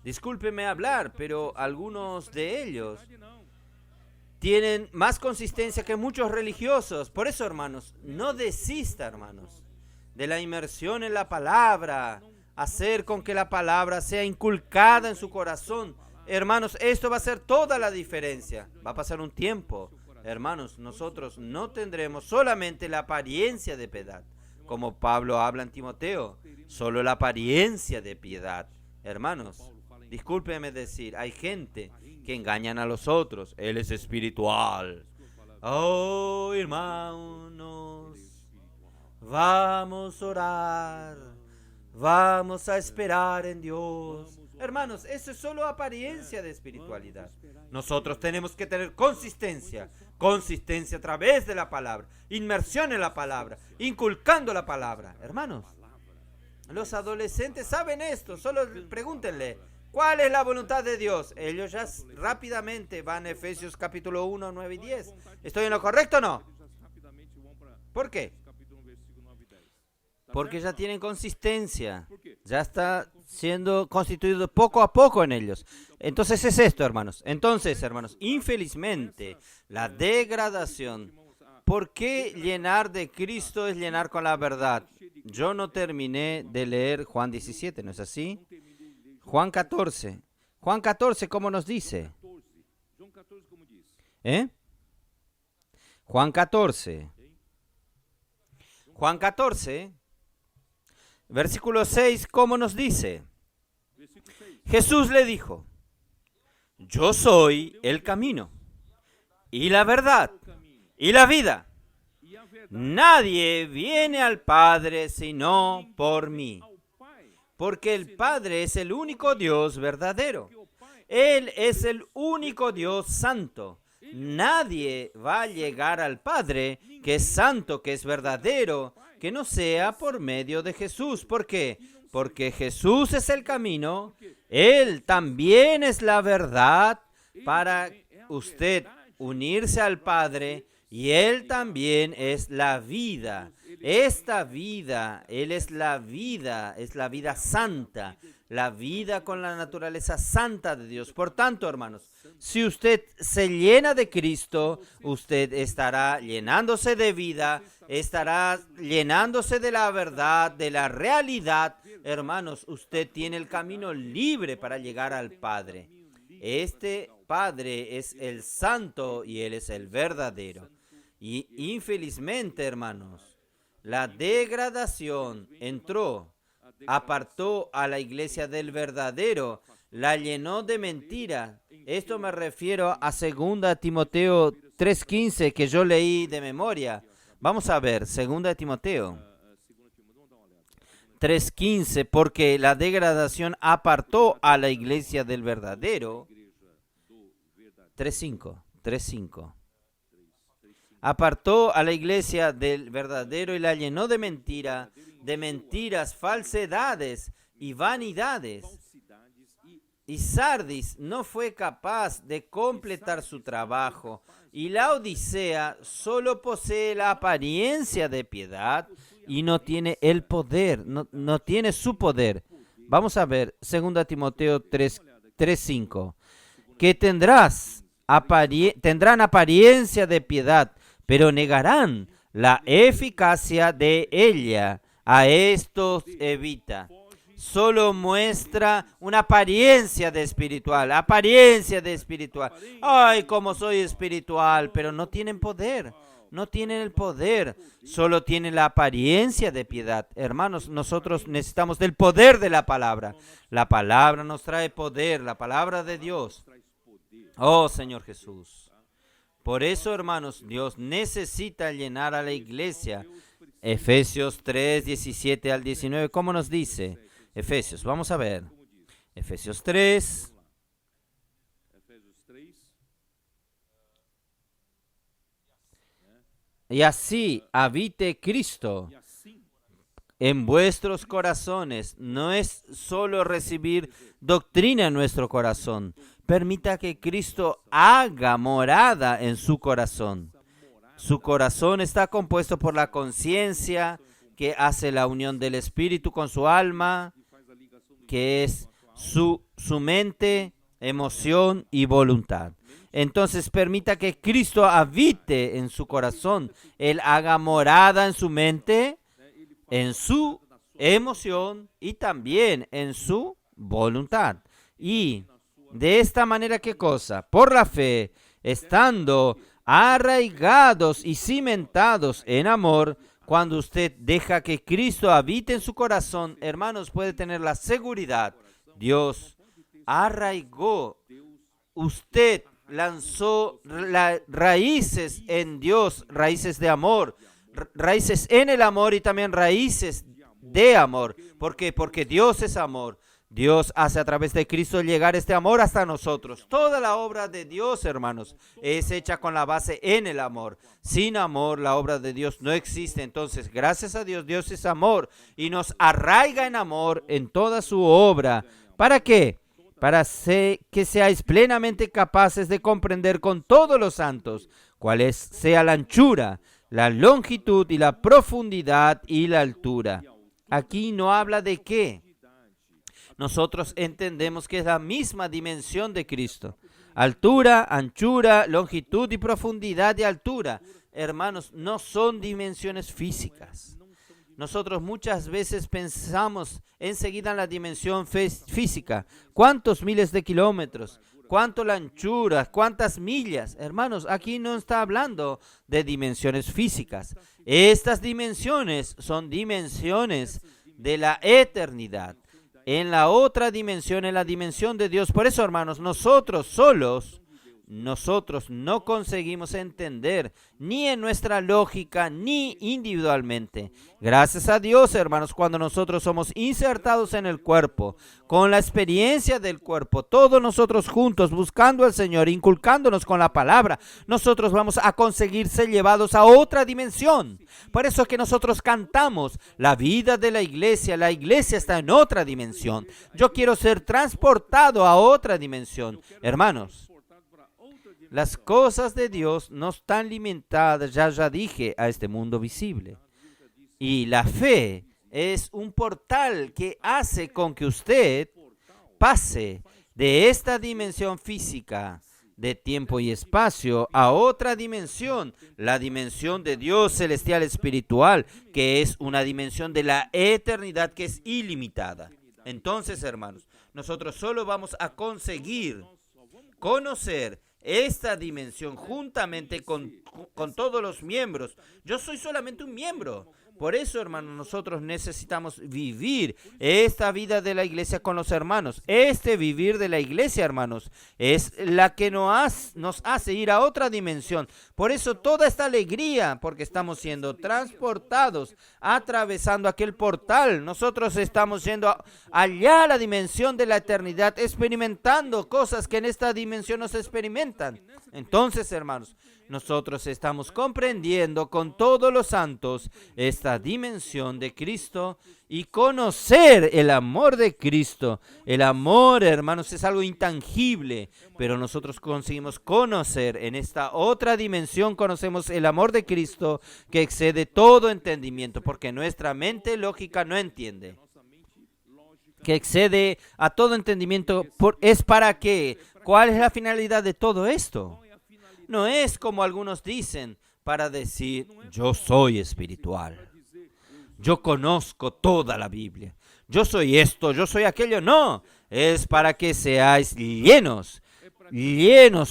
Discúlpeme hablar, pero algunos de ellos tienen más consistencia que muchos religiosos. Por eso, hermanos, no desista, hermanos, de la inmersión en la palabra. Hacer con que la palabra sea inculcada en su corazón. Hermanos, esto va a hacer toda la diferencia. Va a pasar un tiempo. Hermanos, nosotros no tendremos solamente la apariencia de piedad, como Pablo habla en Timoteo, solo la apariencia de piedad. Hermanos, discúlpeme decir, hay gente que engañan a los otros. Él es espiritual. Oh, hermanos, vamos a orar. Vamos a esperar en Dios. Hermanos, eso es solo apariencia de espiritualidad. Nosotros tenemos que tener consistencia. Consistencia a través de la palabra. Inmersión en la palabra. Inculcando la palabra. Hermanos, los adolescentes saben esto. Solo pregúntenle, ¿cuál es la voluntad de Dios? Ellos ya rápidamente van a Efesios capítulo 1, 9 y 10. ¿Estoy en lo correcto o no? ¿Por qué? Porque ya tienen consistencia, ya está siendo constituido poco a poco en ellos. Entonces es esto, hermanos. Entonces, hermanos, infelizmente, la degradación. ¿Por qué llenar de Cristo es llenar con la verdad? Yo no terminé de leer Juan 17, ¿no es así? Juan 14. Juan 14, ¿cómo nos dice? Juan 14. Juan 14. Versículo 6, ¿cómo nos dice? Jesús le dijo, yo soy el camino y la verdad y la vida. Nadie viene al Padre sino por mí, porque el Padre es el único Dios verdadero. Él es el único Dios santo. Nadie va a llegar al Padre que es santo, que es verdadero, que no sea por medio de Jesús. ¿Por qué? Porque Jesús es el camino, Él también es la verdad para usted unirse al Padre, y Él también es la vida. Esta vida, Él es la vida santa, la vida con la naturaleza santa de Dios. Por tanto, hermanos, si usted se llena de Cristo, usted estará llenándose de vida, estará llenándose de la verdad, de la realidad. Hermanos, usted tiene el camino libre para llegar al Padre. Este Padre es el santo y Él es el verdadero. Y infelizmente, hermanos, la degradación entró, apartó a la iglesia del verdadero, la llenó de mentira. Esto me refiero a 2 Timoteo 3:15 que yo leí de memoria. Vamos a ver, 2 Timoteo 3:15, porque la degradación apartó a la iglesia del verdadero. 3:5. Apartó a la iglesia del verdadero y la llenó de mentira, de mentiras, falsedades y vanidades. Y Sardis no fue capaz de completar su trabajo, y la Odisea solo posee la apariencia de piedad y no tiene el poder, no tiene su poder. Vamos a ver 2 Timoteo 3:5, que tendrán apariencia de piedad, pero negarán la eficacia de ella. A estos evita. Solo muestra una apariencia de espiritual. Ay, cómo soy espiritual, pero no tienen poder. No tienen el poder, solo tienen la apariencia de piedad. Hermanos, nosotros necesitamos del poder de la palabra. La palabra nos trae poder, la palabra de Dios. Oh, Señor Jesús. Por eso, hermanos, Dios necesita llenar a la iglesia. Efesios 3, 17 al 19, ¿cómo nos dice? Efesios, vamos a ver. Efesios 3. Efésios 3. Y así habite Cristo E assim, en vuestros corazones. No es solo recibir doctrina en nuestro corazón. Permita que Cristo haga morada en su corazón. Su corazón está compuesto por la conciencia que hace la unión del espíritu con su alma, que faz a ligação do que es su mente, emoción y voluntad. Entonces permita que Cristo habite en su corazón. Él haga morada en su mente, en su emoción y también en su voluntad. Y de esta manera, ¿qué cosa? Por la fe, estando arraigados y cimentados en amor, cuando usted deja que Cristo habite en su corazón, hermanos, puede tener la seguridad. Dios arraigó, usted lanzó raíces en Dios, raíces de amor, raíces en el amor y también raíces de amor. ¿Por qué? Porque Dios es amor. Dios hace a través de Cristo llegar este amor hasta nosotros. Toda la obra de Dios, hermanos, es hecha con la base en el amor. Sin amor, la obra de Dios no existe. Entonces, gracias a Dios, Dios es amor y nos arraiga en amor en toda su obra. ¿Para qué? Para que seáis plenamente capaces de comprender con todos los santos cuál sea la anchura, la longitud y la profundidad y la altura. Aquí no habla de qué. Nosotros entendemos que es la misma dimensión de Cristo. Altura, anchura, longitud y profundidad de altura. Hermanos, no son dimensiones físicas. Nosotros muchas veces pensamos enseguida en la dimensión física. ¿Cuántos miles de kilómetros? ¿Cuánto la anchura? ¿Cuántas millas? Hermanos, aquí no está hablando de dimensiones físicas. Estas dimensiones son dimensiones de la eternidad. En la otra dimensión, en la dimensión de Dios. Por eso, hermanos, nosotros solos, nosotros no conseguimos entender ni en nuestra lógica ni individualmente. Gracias a Dios, hermanos, cuando nosotros somos insertados en el cuerpo, con la experiencia del cuerpo, todos nosotros juntos buscando al Señor, inculcándonos con la palabra, nosotros vamos a conseguir ser llevados a otra dimensión. Por eso es que nosotros cantamos la vida de la iglesia está en otra dimensión. Yo quiero ser transportado a otra dimensión. Hermanos, las cosas de Dios no están limitadas, ya dije, a este mundo visible. Y la fe es un portal que hace con que usted pase de esta dimensión física de tiempo y espacio a otra dimensión, la dimensión de Dios celestial espiritual, que es una dimensión de la eternidad que es ilimitada. Entonces, hermanos, nosotros solo vamos a conseguir conocer esta dimensión juntamente con todos los miembros. Yo soy solamente un miembro. Por eso, hermanos, nosotros necesitamos vivir esta vida de la iglesia con los hermanos. Este vivir de la iglesia, hermanos, es la que nos hace ir a otra dimensión. Por eso toda esta alegría, porque estamos siendo transportados, atravesando aquel portal. Nosotros estamos yendo allá a la dimensión de la eternidad, experimentando cosas que en esta dimensión no se experimentan. Entonces, hermanos, nosotros estamos comprendiendo con todos los santos esta dimensión de Cristo y conocer el amor de Cristo. El amor, hermanos, es algo intangible, pero nosotros conseguimos conocer en esta otra dimensión, conocemos el amor de Cristo que excede todo entendimiento, porque nuestra mente lógica no entiende. Que excede a todo entendimiento, ¿es para qué? ¿Cuál es la finalidad de todo esto? No es como algunos dicen para decir, yo soy espiritual, yo conozco toda la Biblia, yo soy esto, yo soy aquello. No, es para que seáis llenos,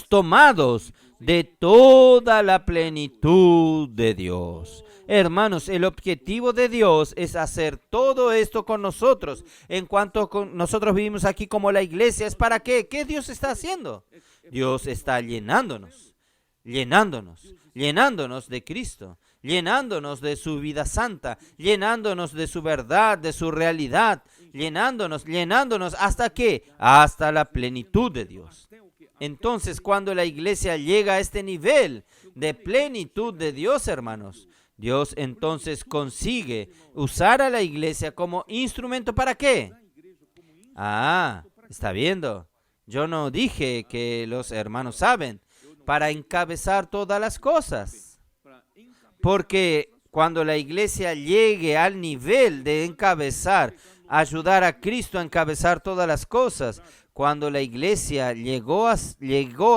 tomados de toda la plenitud de Dios. Hermanos, el objetivo de Dios es hacer todo esto con nosotros. En cuanto nosotros vivimos aquí como la iglesia, ¿es para qué? ¿Qué Dios está haciendo? Dios está llenándonos de Cristo, llenándonos de su vida santa, llenándonos de su verdad, de su realidad. llenándonos, ¿hasta qué? Hasta la plenitud de Dios. Entonces, cuando la iglesia llega a este nivel de plenitud de Dios, hermanos, Dios entonces consigue usar a la iglesia como instrumento ¿para qué? ¿Está viendo? Yo no dije que los hermanos saben, para encabezar todas las cosas. Porque cuando la iglesia llegue al nivel de encabezar, ayudar a Cristo a encabezar todas las cosas, cuando la iglesia llegó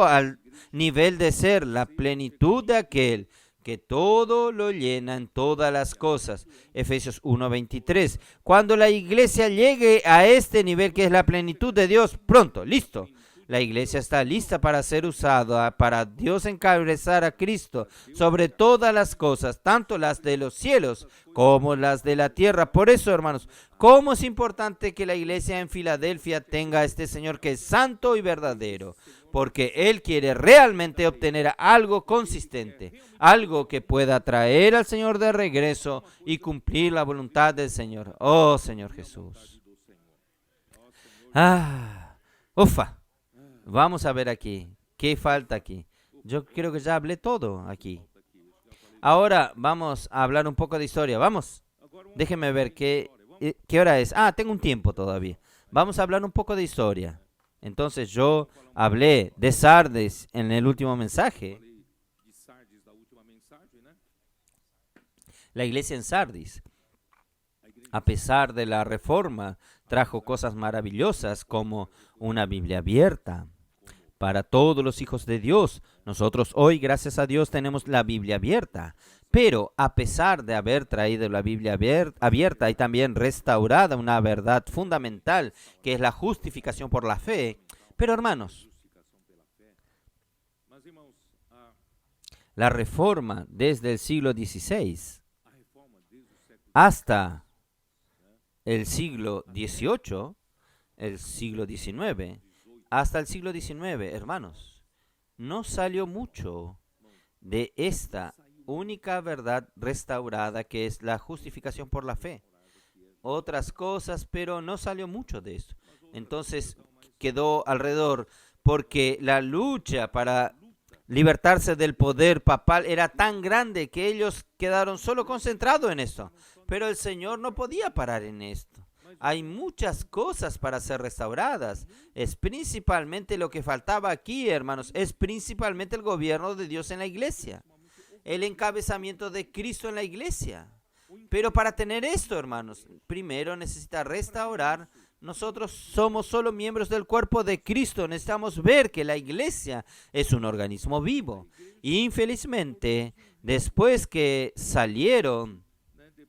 al nivel de ser la plenitud de aquel que todo lo llena en todas las cosas. Efesios 1:23. Cuando la iglesia llegue a este nivel que es la plenitud de Dios, pronto, listo. La iglesia está lista para ser usada, para Dios encabezar a Cristo sobre todas las cosas, tanto las de los cielos como las de la tierra. Por eso, hermanos, cómo es importante que la iglesia en Filadelfia tenga a este Señor que es santo y verdadero, porque Él quiere realmente obtener algo consistente, algo que pueda traer al Señor de regreso y cumplir la voluntad del Señor. Oh, Señor Jesús. Ufa. Vamos a ver aquí, ¿qué falta aquí? Yo creo que ya hablé todo aquí. Ahora vamos a hablar un poco de historia. Vamos, déjenme ver qué hora es. Tengo un tiempo todavía. Vamos a hablar un poco de historia. Entonces yo hablé de Sardis en el último mensaje. La iglesia en Sardis, a pesar de la reforma, trajo cosas maravillosas como una Biblia abierta para todos los hijos de Dios. Nosotros hoy, gracias a Dios, tenemos la Biblia abierta. Pero a pesar de haber traído la Biblia abierta y también restaurada una verdad fundamental, que es la justificación por la fe. Pero hermanos, la reforma desde el siglo XVI hasta el siglo XVIII, el siglo XIX, hasta el siglo XIX, hermanos, no salió mucho de esta única verdad restaurada que es la justificación por la fe. Otras cosas, pero no salió mucho de eso. Entonces quedó alrededor, porque la lucha para libertarse del poder papal era tan grande que ellos quedaron solo concentrados en eso. Pero el Señor no podía parar en esto. Hay muchas cosas para ser restauradas. Es principalmente lo que faltaba aquí, hermanos. Es principalmente el gobierno de Dios en la iglesia. El encabezamiento de Cristo en la iglesia. Pero para tener esto, hermanos, primero necesita restaurar. Nosotros somos solo miembros del cuerpo de Cristo. Necesitamos ver que la iglesia es un organismo vivo. Y infelizmente, después que salieron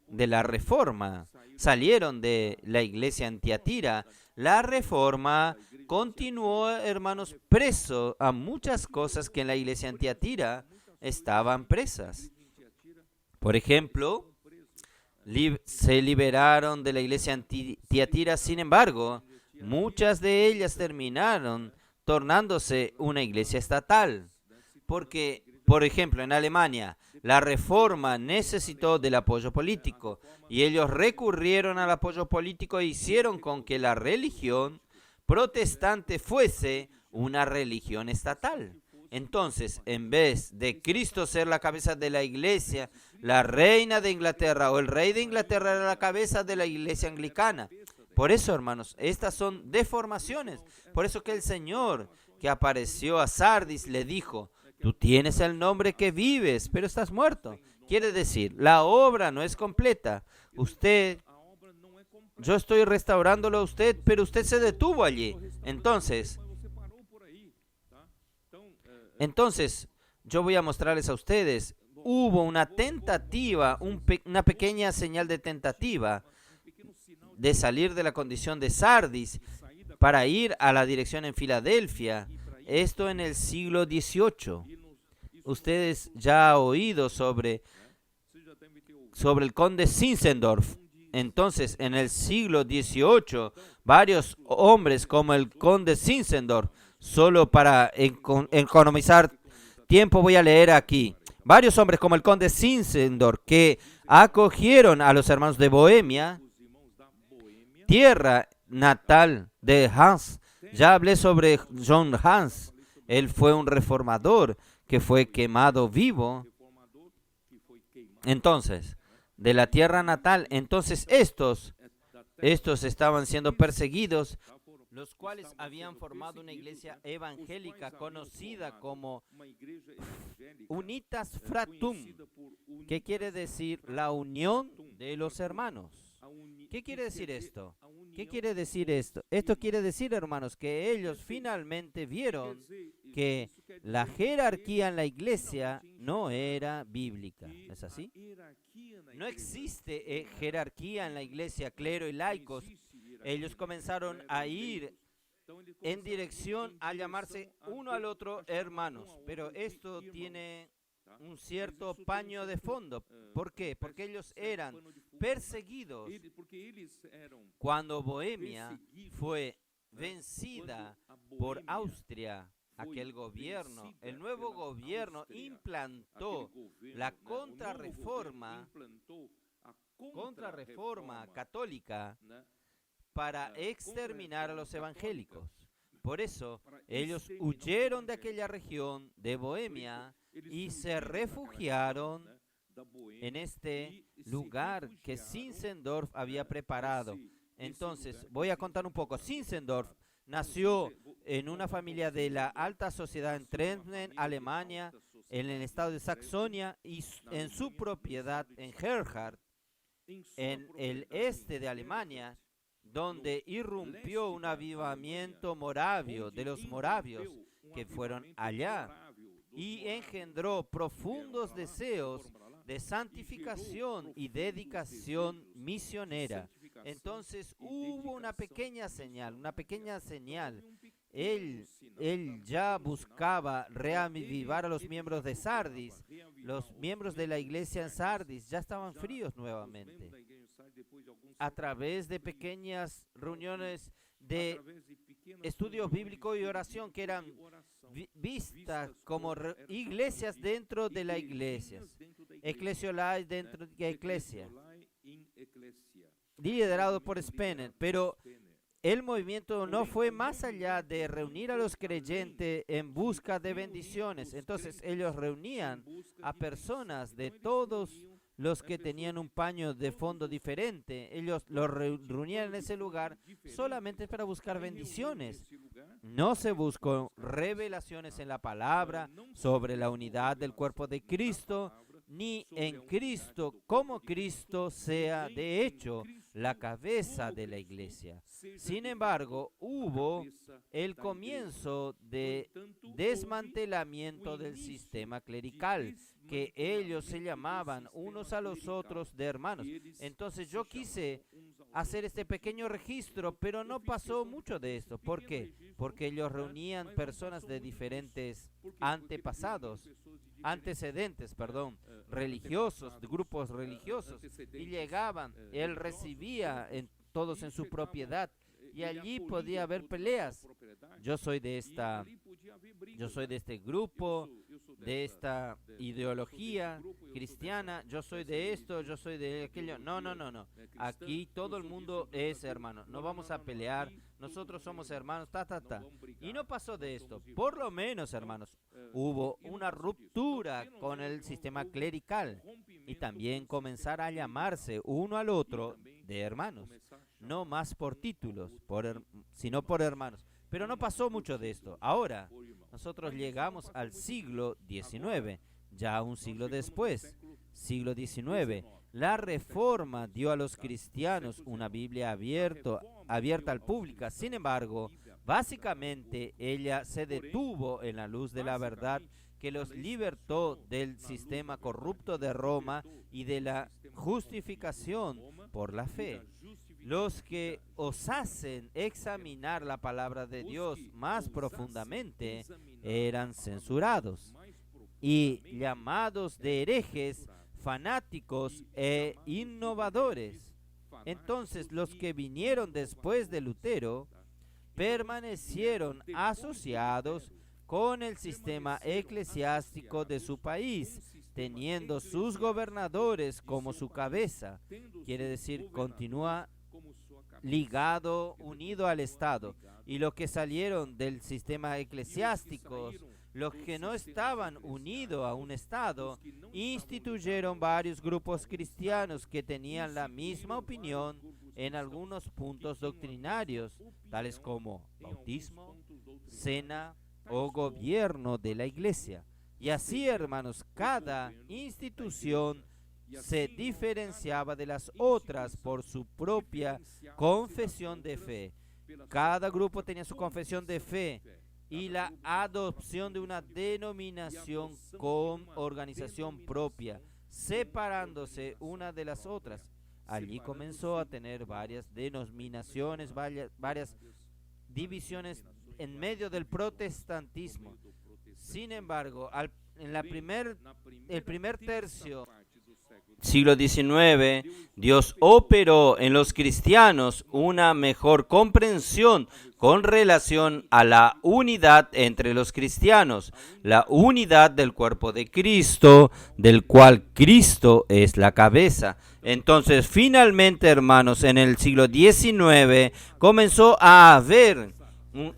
de la reforma, salieron de la iglesia en Tiatira, la reforma continuó, hermanos, preso a muchas cosas que en la iglesia en Tiatira estaban presas. Por ejemplo, se liberaron de la iglesia en Tiatira, sin embargo, muchas de ellas terminaron tornándose una iglesia estatal. Porque, por ejemplo, en Alemania, la reforma necesitó del apoyo político y ellos recurrieron al apoyo político e hicieron con que la religión protestante fuese una religión estatal. Entonces, en vez de Cristo ser la cabeza de la iglesia, la reina de Inglaterra o el rey de Inglaterra era la cabeza de la iglesia anglicana. Por eso, hermanos, estas son deformaciones. Por eso que el Señor que apareció a Sardis le dijo: tú tienes el nombre que vives, pero estás muerto. Quiere decir, la obra no es completa. Yo estoy restaurándolo a usted, pero usted se detuvo allí. Entonces, yo voy a mostrarles a ustedes, hubo una tentativa, una pequeña señal de tentativa de salir de la condición de Sardis para ir a la dirección en Filadelfia. Esto en el siglo XVIII. Ustedes ya han oído sobre el conde Zinzendorf. Entonces, en el siglo XVIII, varios hombres como el conde Zinzendorf, solo para economizar tiempo voy a leer aquí, varios hombres como el conde Zinzendorf que acogieron a los hermanos de Bohemia, tierra natal de Hus. Ya hablé sobre John Hus. Él fue un reformador que fue quemado vivo. Entonces, de la tierra natal, entonces estos estaban siendo perseguidos, los cuales habían formado una iglesia evangélica conocida como Unitas Fratum. ¿Qué quiere decir la unión de los hermanos? ¿Qué quiere decir esto? ¿Qué quiere decir esto? Esto quiere decir, hermanos, que ellos finalmente vieron que la jerarquía en la iglesia no era bíblica. ¿Es así? No existe jerarquía en la iglesia, clero y laicos. Ellos comenzaron a ir en dirección a llamarse uno al otro hermanos. Pero esto tiene un cierto paño de fondo. ¿Por qué? Porque ellos eran perseguidos. Cuando Bohemia fue vencida por Austria, aquel gobierno, el nuevo gobierno implantó la contrarreforma católica para exterminar a los evangélicos. Por eso ellos huyeron de aquella región de Bohemia y se refugiaron en este lugar que Zinzendorf había preparado. Entonces, voy a contar un poco. Zinzendorf nació en una familia de la alta sociedad en Dresden, Alemania, en el estado de Saxonia, y en su propiedad en Gerhard, en el este de Alemania, donde irrumpió un avivamiento moravio de los moravios que fueron allá y engendró profundos deseos de santificación y dedicación misionera. Entonces hubo una pequeña señal. Él ya buscaba reavivar a los miembros de Sardis. Los miembros de la iglesia en Sardis ya estaban fríos nuevamente. A través de pequeñas reuniones de estudios bíblicos y oración que eran vistas como iglesias dentro de la iglesia, eclesiolais dentro de la iglesia, liderado por Spener. Pero el movimiento no fue más allá de reunir a los creyentes en busca de bendiciones. Entonces ellos reunían a personas de todos los que tenían un paño de fondo diferente. Ellos los reunían en ese lugar solamente para buscar bendiciones. No se buscó revelaciones en la palabra sobre la unidad del cuerpo de Cristo, ni en Cristo, como Cristo sea de hecho la cabeza de la iglesia. Sin embargo, hubo el comienzo de desmantelamiento del sistema clerical, que ellos se llamaban unos a los otros de hermanos. Entonces yo quise hacer este pequeño registro, pero no pasó mucho de esto. ¿Por qué? Porque ellos reunían personas de diferentes antecedentes, religiosos, de grupos religiosos, y llegaban, él recibía todos en su propiedad, y allí podía haber peleas. Yo soy de este grupo, de esta ideología cristiana, yo soy de esto, yo soy de aquello. No. Aquí todo el mundo es hermano. No vamos a pelear, nosotros somos hermanos, Y no pasó de esto. Por lo menos, hermanos, hubo una ruptura con el sistema clerical y también comenzar a llamarse uno al otro de hermanos. No más por títulos, sino por hermanos. Pero no pasó mucho de esto. Ahora, nosotros llegamos al siglo XIX, ya un siglo después, siglo XIX. La Reforma dio a los cristianos una Biblia abierta al público. Sin embargo, básicamente ella se detuvo en la luz de la verdad que los libertó del sistema corrupto de Roma y de la justificación por la fe. Los que osasen examinar la palabra de Dios más profundamente eran censurados y llamados de herejes, fanáticos e innovadores. Entonces los que vinieron después de Lutero permanecieron asociados con el sistema eclesiástico de su país, teniendo sus gobernadores como su cabeza. Quiere decir, continúa ligado, unido al Estado. Y los que salieron del sistema eclesiástico, los que no estaban unidos a un Estado, instituyeron varios grupos cristianos que tenían la misma opinión en algunos puntos doctrinarios, tales como bautismo, cena o gobierno de la iglesia. Y así, hermanos, cada institución se diferenciaba de las otras por su propia confesión de fe. Cada grupo tenía su confesión de fe y la adopción de una denominación con organización propia, separándose una de las otras. Allí comenzó a tener varias denominaciones, varias divisiones en medio del protestantismo. Sin embargo, el primer tercio siglo XIX, Dios operó en los cristianos una mejor comprensión con relación a la unidad entre los cristianos, la unidad del cuerpo de Cristo, del cual Cristo es la cabeza. Entonces, finalmente, hermanos, en el siglo XIX comenzó a haber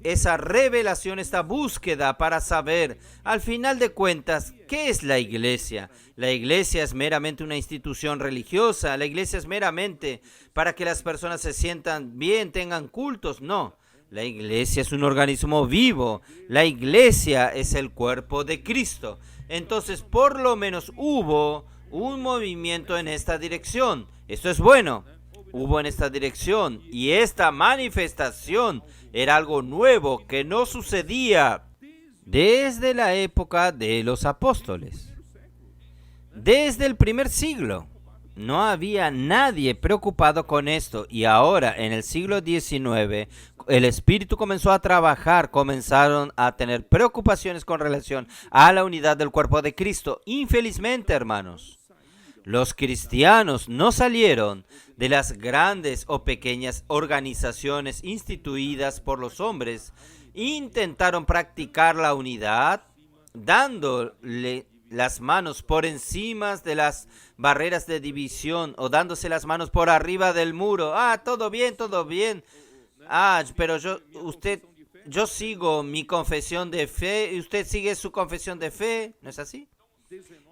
esa revelación, esta búsqueda para saber, al final de cuentas, ¿qué es la iglesia? La iglesia es meramente una institución religiosa, la iglesia es meramente para que las personas se sientan bien, tengan cultos. No, la iglesia es un organismo vivo, la iglesia es el cuerpo de Cristo. Entonces, por lo menos hubo un movimiento en esta dirección. Esto es bueno. Hubo en esta dirección y esta manifestación era algo nuevo que no sucedía desde la época de los apóstoles. Desde el primer siglo no había nadie preocupado con esto y ahora en el siglo XIX el Espíritu comenzó a trabajar, comenzaron a tener preocupaciones con relación a la unidad del cuerpo de Cristo. Infelizmente, hermanos, los cristianos no salieron de las grandes o pequeñas organizaciones instituidas por los hombres. Intentaron practicar la unidad, dándole las manos por encima de las barreras de división o dándose las manos por arriba del muro. Todo bien, todo bien. Pero yo sigo mi confesión de fe y usted sigue su confesión de fe. ¿No es así?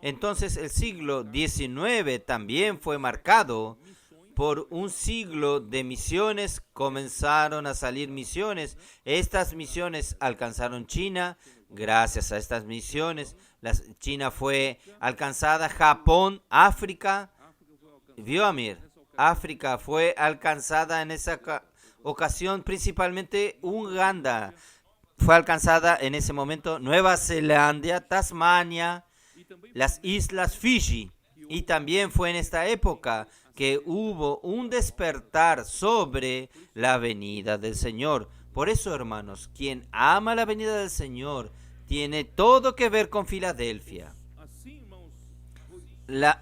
Entonces el siglo XIX también fue marcado por un siglo de misiones. Comenzaron a salir misiones. Estas misiones alcanzaron China. Gracias a estas misiones, China fue alcanzada, Japón, África. Vio, Amir, África fue alcanzada en esa ocasión, principalmente Uganda. Fue alcanzada en ese momento Nueva Zelanda, Tasmania, las islas Fiji. Y también fue en esta época que hubo un despertar sobre la venida del Señor. Por eso, hermanos, quien ama la venida del Señor tiene todo que ver con Filadelfia.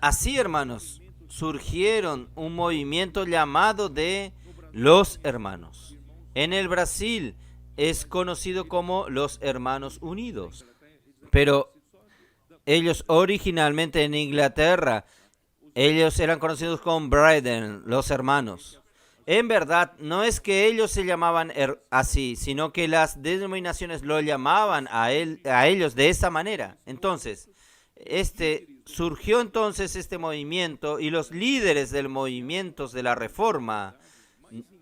Así, hermanos, surgieron un movimiento llamado de los hermanos. En el Brasil es conocido como los Hermanos Unidos. Pero ellos originalmente en Inglaterra, ellos eran conocidos como Brethren, los hermanos. En verdad, no es que ellos se llamaban así, sino que las denominaciones lo llamaban a ellos de esa manera. Entonces, surgió entonces este movimiento y los líderes del movimiento de la Reforma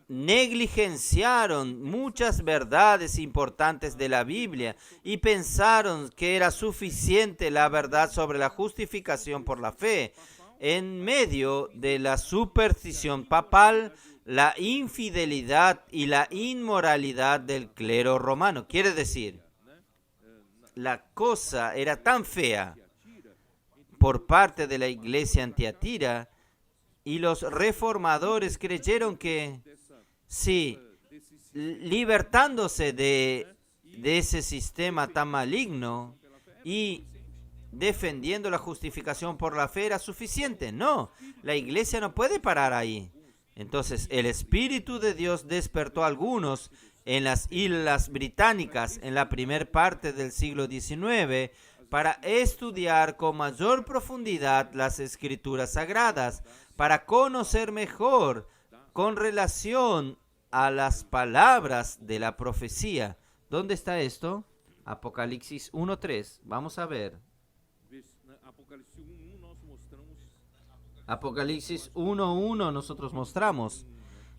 negligenciaron muchas verdades importantes de la Biblia y pensaron que era suficiente la verdad sobre la justificación por la fe en medio de la superstición papal, la infidelidad y la inmoralidad del clero romano. Quiere decir, la cosa era tan fea por parte de la iglesia en Tiatira y los reformadores creyeron que sí, libertándose de ese sistema tan maligno y defendiendo la justificación por la fe era suficiente. No, la iglesia no puede parar ahí. Entonces el Espíritu de Dios despertó a algunos en las Islas Británicas en la primera parte del siglo XIX para estudiar con mayor profundidad las Escrituras Sagradas, para conocer mejor con relación a las palabras de la profecía. ¿Dónde está esto? Apocalipsis 1:3. Vamos a ver. Apocalipse 1:1 nós mostramos. Apocalipsis 1:1 nosotros mostramos.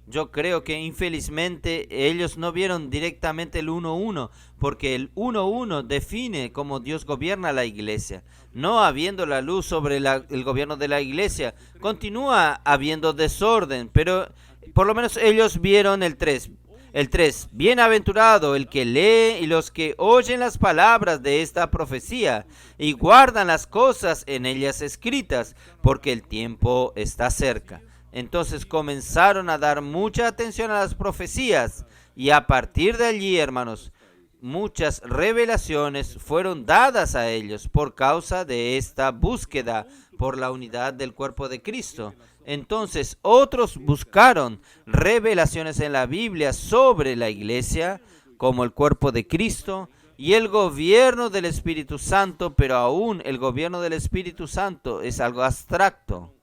Yo creo que infelizmente ellos no vieron directamente el 1:1, porque el 1:1 define cómo Dios gobierna la iglesia. No habiendo la luz sobre el gobierno de la iglesia, continúa habiendo desorden, pero por lo menos ellos vieron el 3. El 3, bienaventurado el que lee y los que oyen las palabras de esta profecía y guardan las cosas en ellas escritas, porque el tiempo está cerca. Entonces comenzaron a dar mucha atención a las profecías y a partir de allí, hermanos, muchas revelaciones fueron dadas a ellos por causa de esta búsqueda por la unidad del cuerpo de Cristo. Entonces otros buscaron revelaciones en la Biblia sobre la iglesia como el cuerpo de Cristo y el gobierno del Espíritu Santo, pero aún el gobierno del Espíritu Santo es algo abstracto.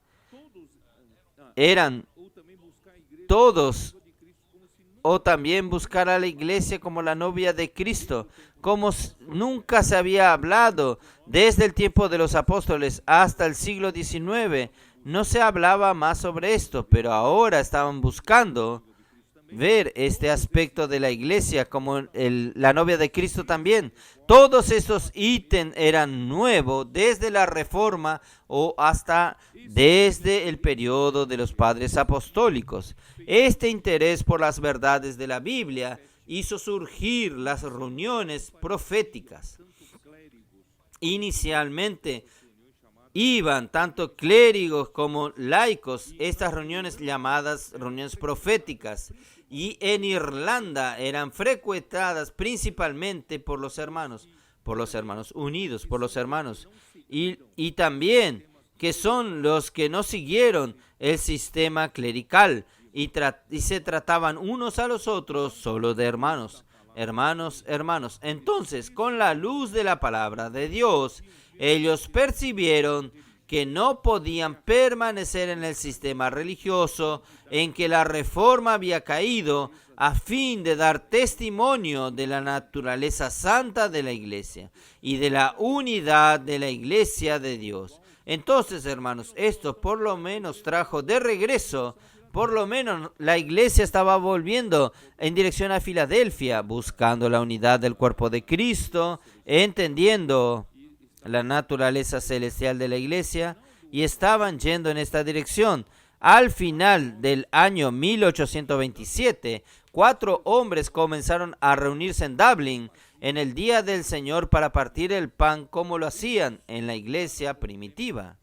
Eran todos, o también buscar a la iglesia como la novia de Cristo, como nunca se había hablado desde el tiempo de los apóstoles hasta el siglo XIX. No se hablaba más sobre esto, pero ahora estaban buscando ver este aspecto de la iglesia como la novia de Cristo también. Todos estos ítems eran nuevos desde la Reforma o hasta desde el periodo de los padres apostólicos. Este interés por las verdades de la Biblia hizo surgir las reuniones proféticas. Inicialmente iban tanto clérigos como laicos, estas reuniones llamadas reuniones proféticas, y en Irlanda eran frecuentadas principalmente por los hermanos unidos, por los hermanos, y también que son los que no siguieron el sistema clerical y se trataban unos a los otros solo de hermanos. Entonces, con la luz de la palabra de Dios, ellos percibieron que no podían permanecer en el sistema religioso en que la reforma había caído a fin de dar testimonio de la naturaleza santa de la iglesia y de la unidad de la iglesia de Dios. Entonces, hermanos, esto por lo menos trajo de regreso, por lo menos la iglesia estaba volviendo en dirección a Filadelfia, buscando la unidad del cuerpo de Cristo, entendiendo la naturaleza celestial de la iglesia, y estaban yendo en esta dirección. Al final del año 1827, 4 hombres comenzaron a reunirse en Dublín en el día del Señor para partir el pan como lo hacían en la iglesia primitiva.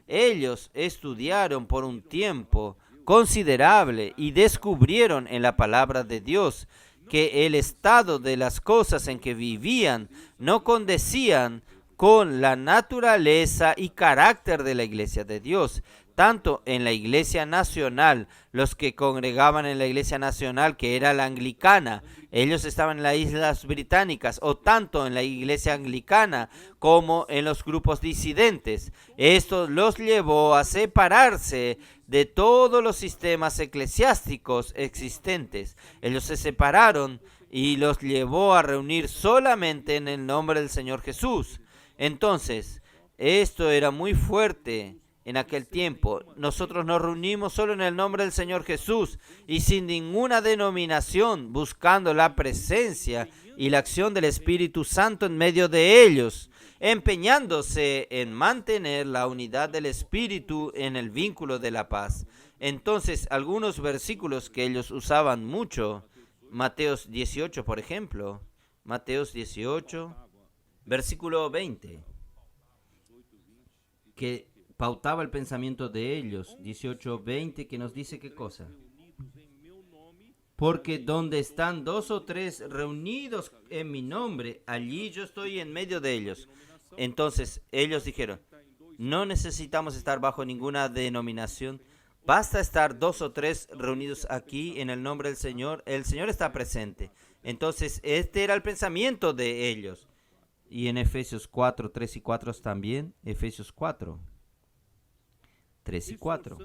Ellos estudiaron por un tiempo considerable y descubrieron en la palabra de Dios que el estado de las cosas en que vivían no condecían con la naturaleza y carácter de la iglesia de Dios, tanto en la iglesia nacional, los que congregaban en la iglesia nacional, que era la anglicana, ellos estaban en las Islas Británicas, o tanto en la iglesia anglicana como en los grupos disidentes. Esto los llevó a separarse de todos los sistemas eclesiásticos existentes. Ellos se separaron y los llevó a reunir solamente en el nombre del Señor Jesús. Entonces, esto era muy fuerte en aquel tiempo. Nosotros nos reunimos solo en el nombre del Señor Jesús y sin ninguna denominación, buscando la presencia y la acción del Espíritu Santo en medio de ellos, empeñándose en mantener la unidad del Espíritu en el vínculo de la paz. Entonces, algunos versículos que ellos usaban mucho, Mateos 18, por ejemplo, Mateos 18, versículo 20, que pautaba el pensamiento de ellos, 18:20, que nos dice qué cosa. Porque donde están 2 o 3 reunidos en mi nombre, allí yo estoy en medio de ellos. Entonces ellos dijeron, no necesitamos estar bajo ninguna denominación, basta estar 2 o 3 reunidos aquí en el nombre del Señor, el Señor está presente. Entonces este era el pensamiento de ellos. Y en Efesios 4, 3 y 4 también, Efesios 4, 3 y 4.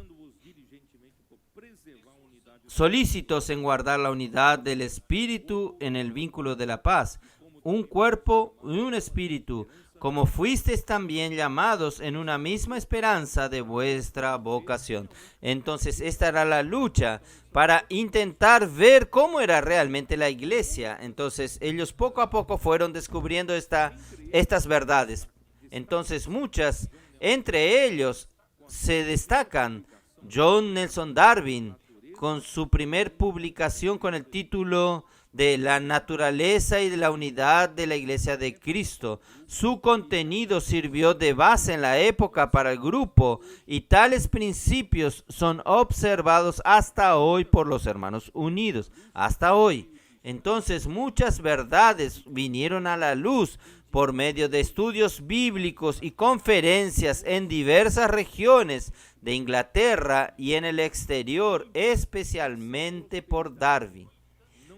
solícitos en guardar la unidad del Espíritu en el vínculo de la paz, un cuerpo y un espíritu, como fuisteis también llamados en una misma esperanza de vuestra vocación. Entonces, esta era la lucha para intentar ver cómo era realmente la iglesia. Entonces, ellos poco a poco fueron descubriendo estas verdades. Entonces, muchas, entre ellos, se destacan John Nelson Darby, con su primer publicación con el título de La naturaleza y de la unidad de la Iglesia de Cristo. Su contenido sirvió de base en la época para el grupo y tales principios son observados hasta hoy por los Hermanos Unidos, hasta hoy. Entonces muchas verdades vinieron a la luz por medio de estudios bíblicos y conferencias en diversas regiones de Inglaterra y en el exterior, especialmente por Darby.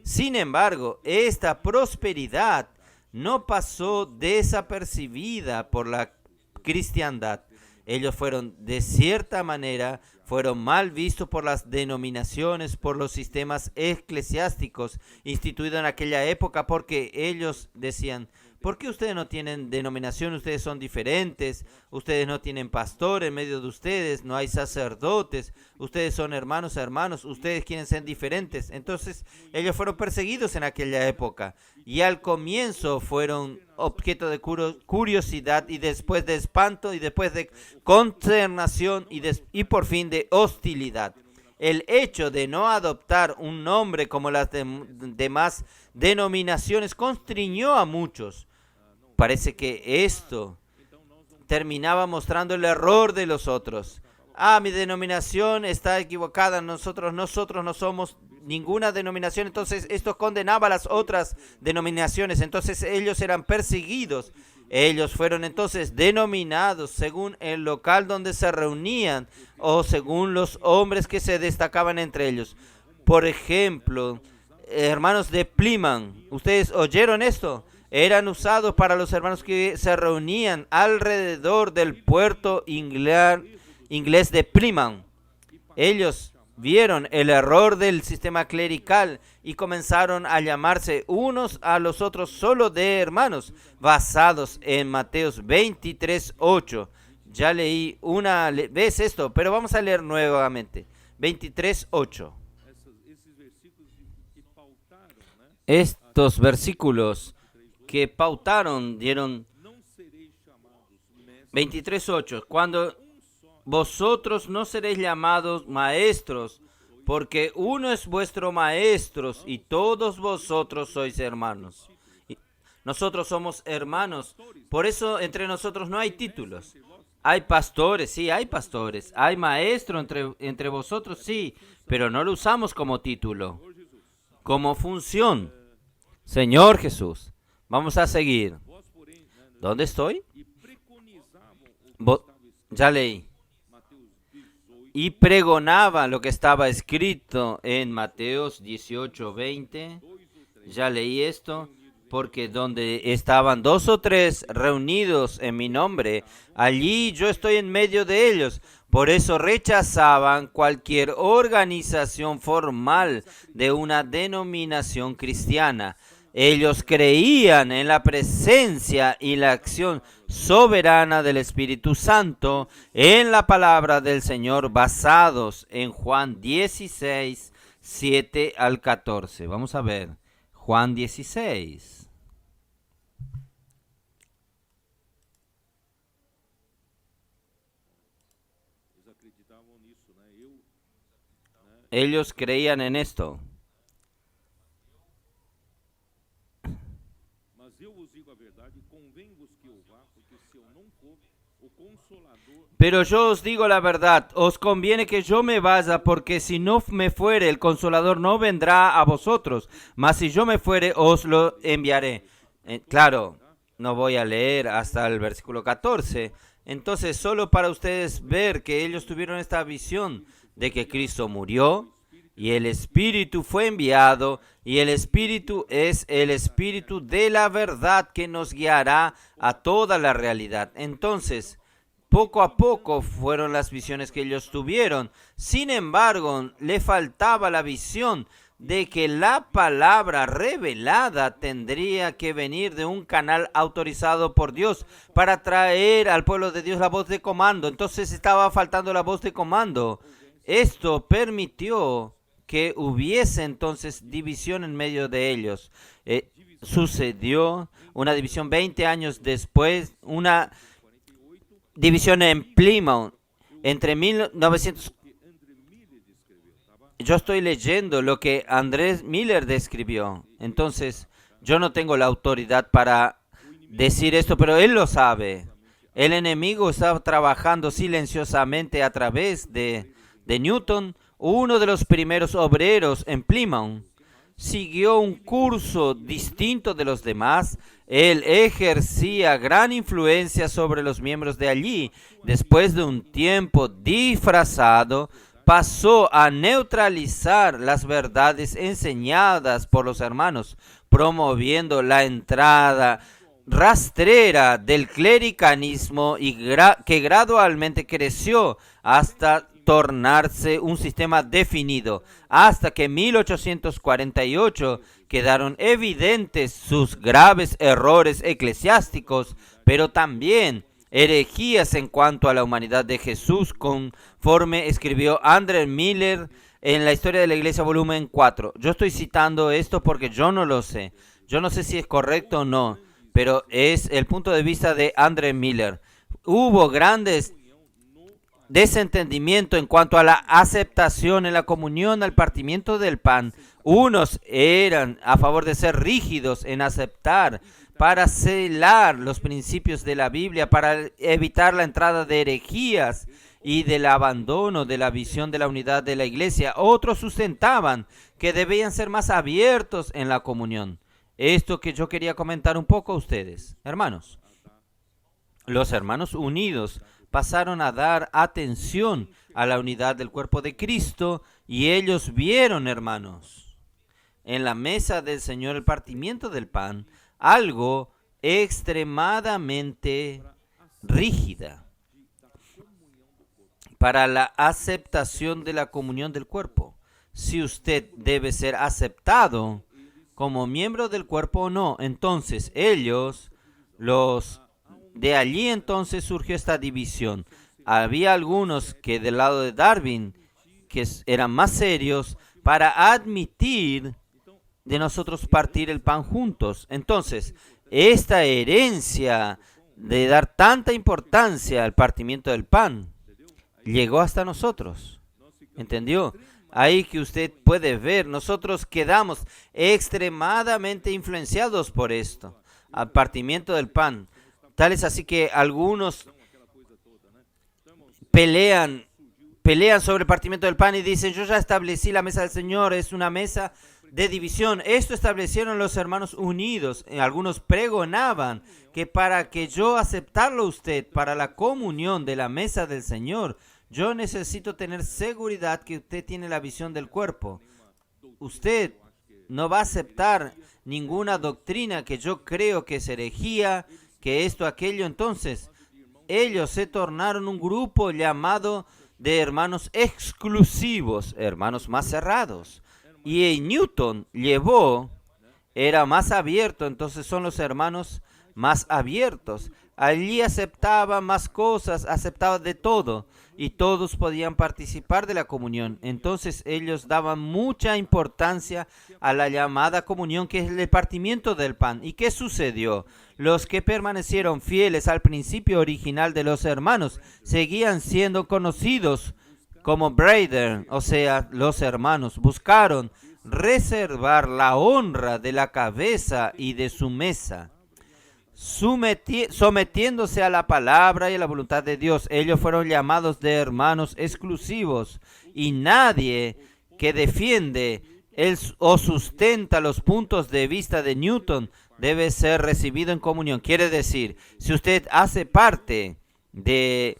Sin embargo, esta prosperidad no pasó desapercibida por la cristiandad. Ellos fueron, de cierta manera, fueron mal vistos por las denominaciones, por los sistemas eclesiásticos instituidos en aquella época, porque ellos decían: ¿por qué ustedes no tienen denominación? Ustedes son diferentes, ustedes no tienen pastor en medio de ustedes, no hay sacerdotes, ustedes son hermanos, ustedes quieren ser diferentes. Entonces, ellos fueron perseguidos en aquella época y al comienzo fueron objeto de curiosidad y después de espanto y después de consternación y por fin de hostilidad. El hecho de no adoptar un nombre como las demás denominaciones constriñó a muchos. Parece que esto terminaba mostrando el error de los otros. Mi denominación está equivocada, nosotros no somos ninguna denominación. Entonces esto condenaba a las otras denominaciones. Entonces ellos eran perseguidos. Ellos fueron entonces denominados según el local donde se reunían o según los hombres que se destacaban entre ellos. Por ejemplo, hermanos de Plymouth, ¿ustedes oyeron esto? Eran usados para los hermanos que se reunían alrededor del puerto inglés de Plymouth. Ellos vieron el error del sistema clerical y comenzaron a llamarse unos a los otros solo de hermanos, basados en Mateos 23:8. Ya leí una vez esto, pero vamos a leer nuevamente. 23:8. Estos versículos que pautaron, dieron 23:8. Cuando vosotros no seréis llamados maestros, porque uno es vuestro maestro y todos vosotros sois hermanos. Nosotros somos hermanos, por eso entre nosotros no hay títulos. Hay pastores, sí, hay pastores. Hay maestro entre vosotros, sí, pero no lo usamos como título, como función. Señor Jesús, vamos a seguir. ¿Dónde estoy? Ya leí. Y pregonaba lo que estaba escrito en Mateos 18:20. Ya leí esto. Porque donde estaban 2 o 3 reunidos en mi nombre, allí yo estoy en medio de ellos. Por eso rechazaban cualquier organización formal de una denominación cristiana. Ellos creían en la presencia y la acción soberana del Espíritu Santo en la palabra del Señor, basados en Juan 16, 7 al 14. Vamos a ver, Juan 16. Ellos creían en esto. Pero yo os digo la verdad, os conviene que yo me vaya, porque si no me fuere, el Consolador no vendrá a vosotros, mas si yo me fuere, os lo enviaré. Claro, no voy a leer hasta el versículo 14. Entonces, solo para ustedes ver que ellos tuvieron esta visión de que Cristo murió y el Espíritu fue enviado, y el Espíritu es el Espíritu de la verdad que nos guiará a toda la realidad. Entonces, Poco a poco fueron las visiones que ellos tuvieron. Sin embargo, le faltaba la visión de que la palabra revelada tendría que venir de un canal autorizado por Dios para traer al pueblo de Dios la voz de comando. Entonces estaba faltando la voz de comando. Esto permitió que hubiese entonces división en medio de ellos. Sucedió una división 20 años después, una división en Plymouth entre 1900. Yo estoy leyendo lo que Andrés Miller describió. Entonces, yo no tengo la autoridad para decir esto, pero él lo sabe. El enemigo estaba trabajando silenciosamente a través de Newton, uno de los primeros obreros en Plymouth. Siguió un curso distinto de los demás. Él ejercía gran influencia sobre los miembros de allí. Después de un tiempo disfrazado, pasó a neutralizar las verdades enseñadas por los hermanos, promoviendo la entrada rastrera del clericanismo y que gradualmente creció hasta tornarse un sistema definido, hasta que en 1848 quedaron evidentes sus graves errores eclesiásticos, pero también herejías en cuanto a la humanidad de Jesús, conforme escribió Andrés Miller en la Historia de la Iglesia, volumen 4. Yo estoy citando esto porque yo no lo sé. Yo no sé si es correcto o no, pero es el punto de vista de Andrés Miller. Hubo grandes desentendimiento en cuanto a la aceptación en la comunión al partimiento del pan. Unos eran a favor de ser rígidos en aceptar para celar los principios de la Biblia, para evitar la entrada de herejías y del abandono de la visión de la unidad de la iglesia. Otros sustentaban que debían ser más abiertos en la comunión. Esto que yo quería comentar un poco a ustedes, hermanos. Los hermanos unidos pasaron a dar atención a la unidad del cuerpo de Cristo y ellos vieron, hermanos, en la mesa del Señor el partimiento del pan, algo extremadamente rígida para la aceptación de la comunión del cuerpo. Si usted debe ser aceptado como miembro del cuerpo o no, entonces de allí entonces surgió esta división. Había algunos que del lado de Darwin, que eran más serios, para admitir de nosotros partir el pan juntos. Entonces, esta herencia de dar tanta importancia al partimiento del pan llegó hasta nosotros. ¿Entendió? Ahí que usted puede ver, nosotros quedamos extremadamente influenciados por esto, al partimiento del pan. Tal es así que algunos pelean sobre el partimiento del pan y dicen, yo ya establecí la mesa del Señor, es una mesa de división. Esto establecieron los hermanos unidos. Algunos pregonaban que para que yo aceptarlo usted para la comunión de la mesa del Señor, yo necesito tener seguridad que usted tiene la visión del cuerpo. Usted no va a aceptar ninguna doctrina que yo creo que es herejía, que esto, aquello. Entonces, ellos se tornaron un grupo llamado de hermanos exclusivos, hermanos más cerrados. Y Newton era más abierto, entonces son los hermanos más abiertos. Allí aceptaban más cosas, aceptaban de todo, y todos podían participar de la comunión. Entonces ellos daban mucha importancia a la llamada comunión, que es el partimiento del pan. ¿Y qué sucedió? Los que permanecieron fieles al principio original de los hermanos seguían siendo conocidos como brethren, o sea, los hermanos. Buscaron reservar la honra de la cabeza y de su mesa, sometiéndose a la palabra y a la voluntad de Dios. Ellos fueron llamados de hermanos exclusivos, y nadie que defiende o sustenta los puntos de vista de Newton debe ser recibido en comunión. Quiere decir, si usted hace parte del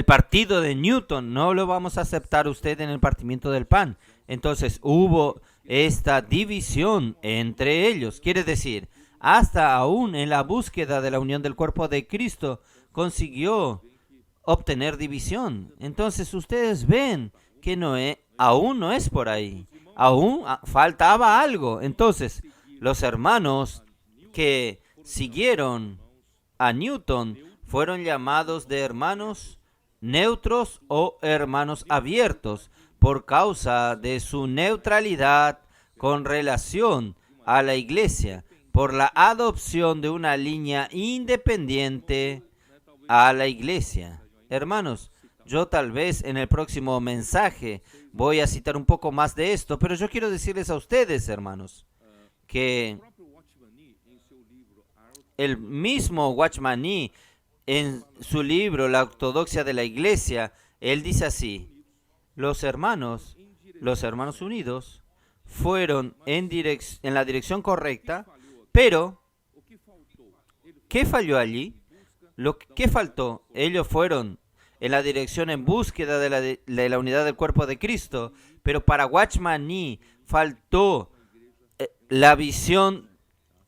partido de Newton, no lo vamos a aceptar usted en el partimiento del pan. Entonces hubo esta división entre ellos. Quiere decir, hasta aún en la búsqueda de la unión del cuerpo de Cristo, consiguió obtener división. Entonces ustedes ven que aún no es por ahí. Aún faltaba algo. Entonces los hermanos que siguieron a Newton fueron llamados de hermanos neutros o hermanos abiertos por causa de su neutralidad con relación a la iglesia, por la adopción de una línea independiente a la iglesia. Hermanos, yo tal vez en el próximo mensaje voy a citar un poco más de esto, pero yo quiero decirles a ustedes, hermanos, que el mismo Watchman Nee, en su libro La Ortodoxia de la Iglesia, él dice así: los hermanos unidos fueron en la dirección correcta, pero ¿qué falló allí? ¿Qué faltó? Ellos fueron en la dirección en búsqueda de la unidad del cuerpo de Cristo, pero para Watchman Nee faltó la visión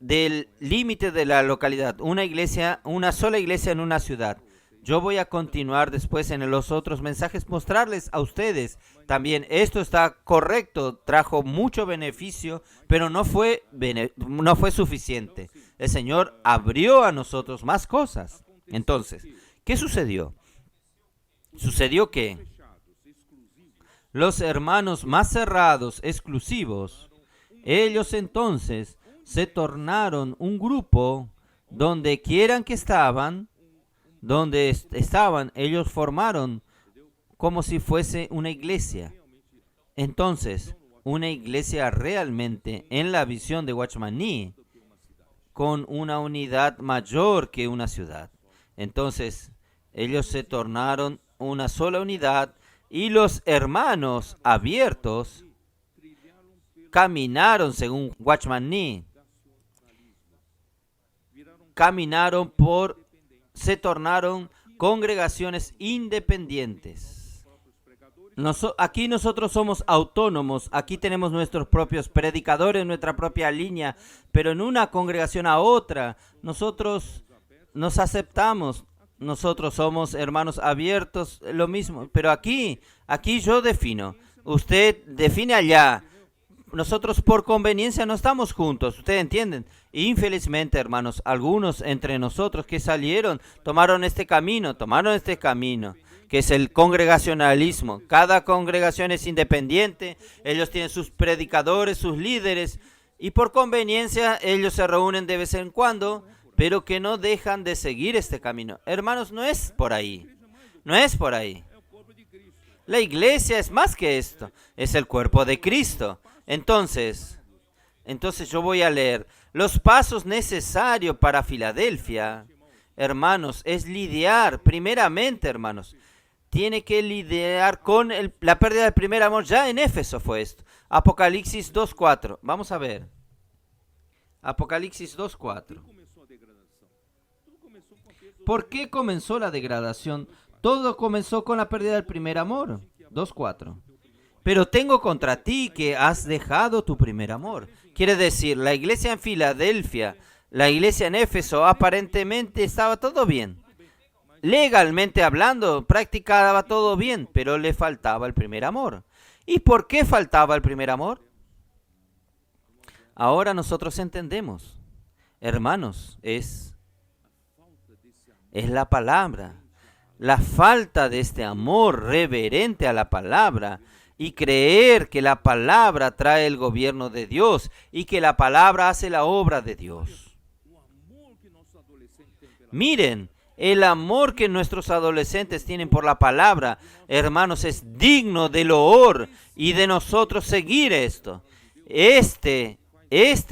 del límite de la localidad, una sola iglesia en una ciudad. Yo voy a continuar después en los otros mensajes, mostrarles a ustedes también esto está correcto, trajo mucho beneficio, pero no fue suficiente. El Señor abrió a nosotros más cosas. Entonces, ¿qué sucedió? Sucedió que los hermanos más cerrados, exclusivos, ellos entonces se tornaron un grupo donde quieran que estaban, ellos formaron como si fuese una iglesia. Entonces, una iglesia realmente en la visión de Watchman Nee, con una unidad mayor que una ciudad. Entonces, ellos se tornaron una sola unidad y los hermanos abiertos caminaron, según Watchman Nee, se tornaron congregaciones independientes. Aquí nosotros somos autónomos, aquí tenemos nuestros propios predicadores, nuestra propia línea, pero en una congregación a otra, nosotros nos aceptamos, nosotros somos hermanos abiertos, lo mismo, pero aquí yo defino, usted define allá. Nosotros por conveniencia no estamos juntos, ¿ustedes entienden? Infelizmente, hermanos, algunos entre nosotros que salieron tomaron este camino, que es el congregacionalismo. Cada congregación es independiente, ellos tienen sus predicadores, sus líderes, y por conveniencia ellos se reúnen de vez en cuando, pero que no dejan de seguir este camino. Hermanos, no es por ahí. La iglesia es más que esto, es el cuerpo de Cristo. Entonces yo voy a leer los pasos necesarios para Filadelfia. Hermanos, es lidiar, primeramente, hermanos, tiene que lidiar con la pérdida del primer amor. Ya en Éfeso fue esto. Apocalipsis 2:4. Vamos a ver. Apocalipsis 2:4. ¿Por qué comenzó la degradación? Todo comenzó con la pérdida del primer amor. 2:4. Pero tengo contra ti que has dejado tu primer amor. Quiere decir, la iglesia en Filadelfia, la iglesia en Éfeso, aparentemente estaba todo bien. Legalmente hablando, practicaba todo bien, pero le faltaba el primer amor. ¿Y por qué faltaba el primer amor? Ahora nosotros entendemos. Hermanos, es la palabra. La falta de este amor reverente a la palabra y creer que la palabra trae el gobierno de Dios y que la palabra hace la obra de Dios. Miren, el amor que nuestros adolescentes tienen por la palabra, hermanos, es digno de loor y de nosotros seguir esto. Este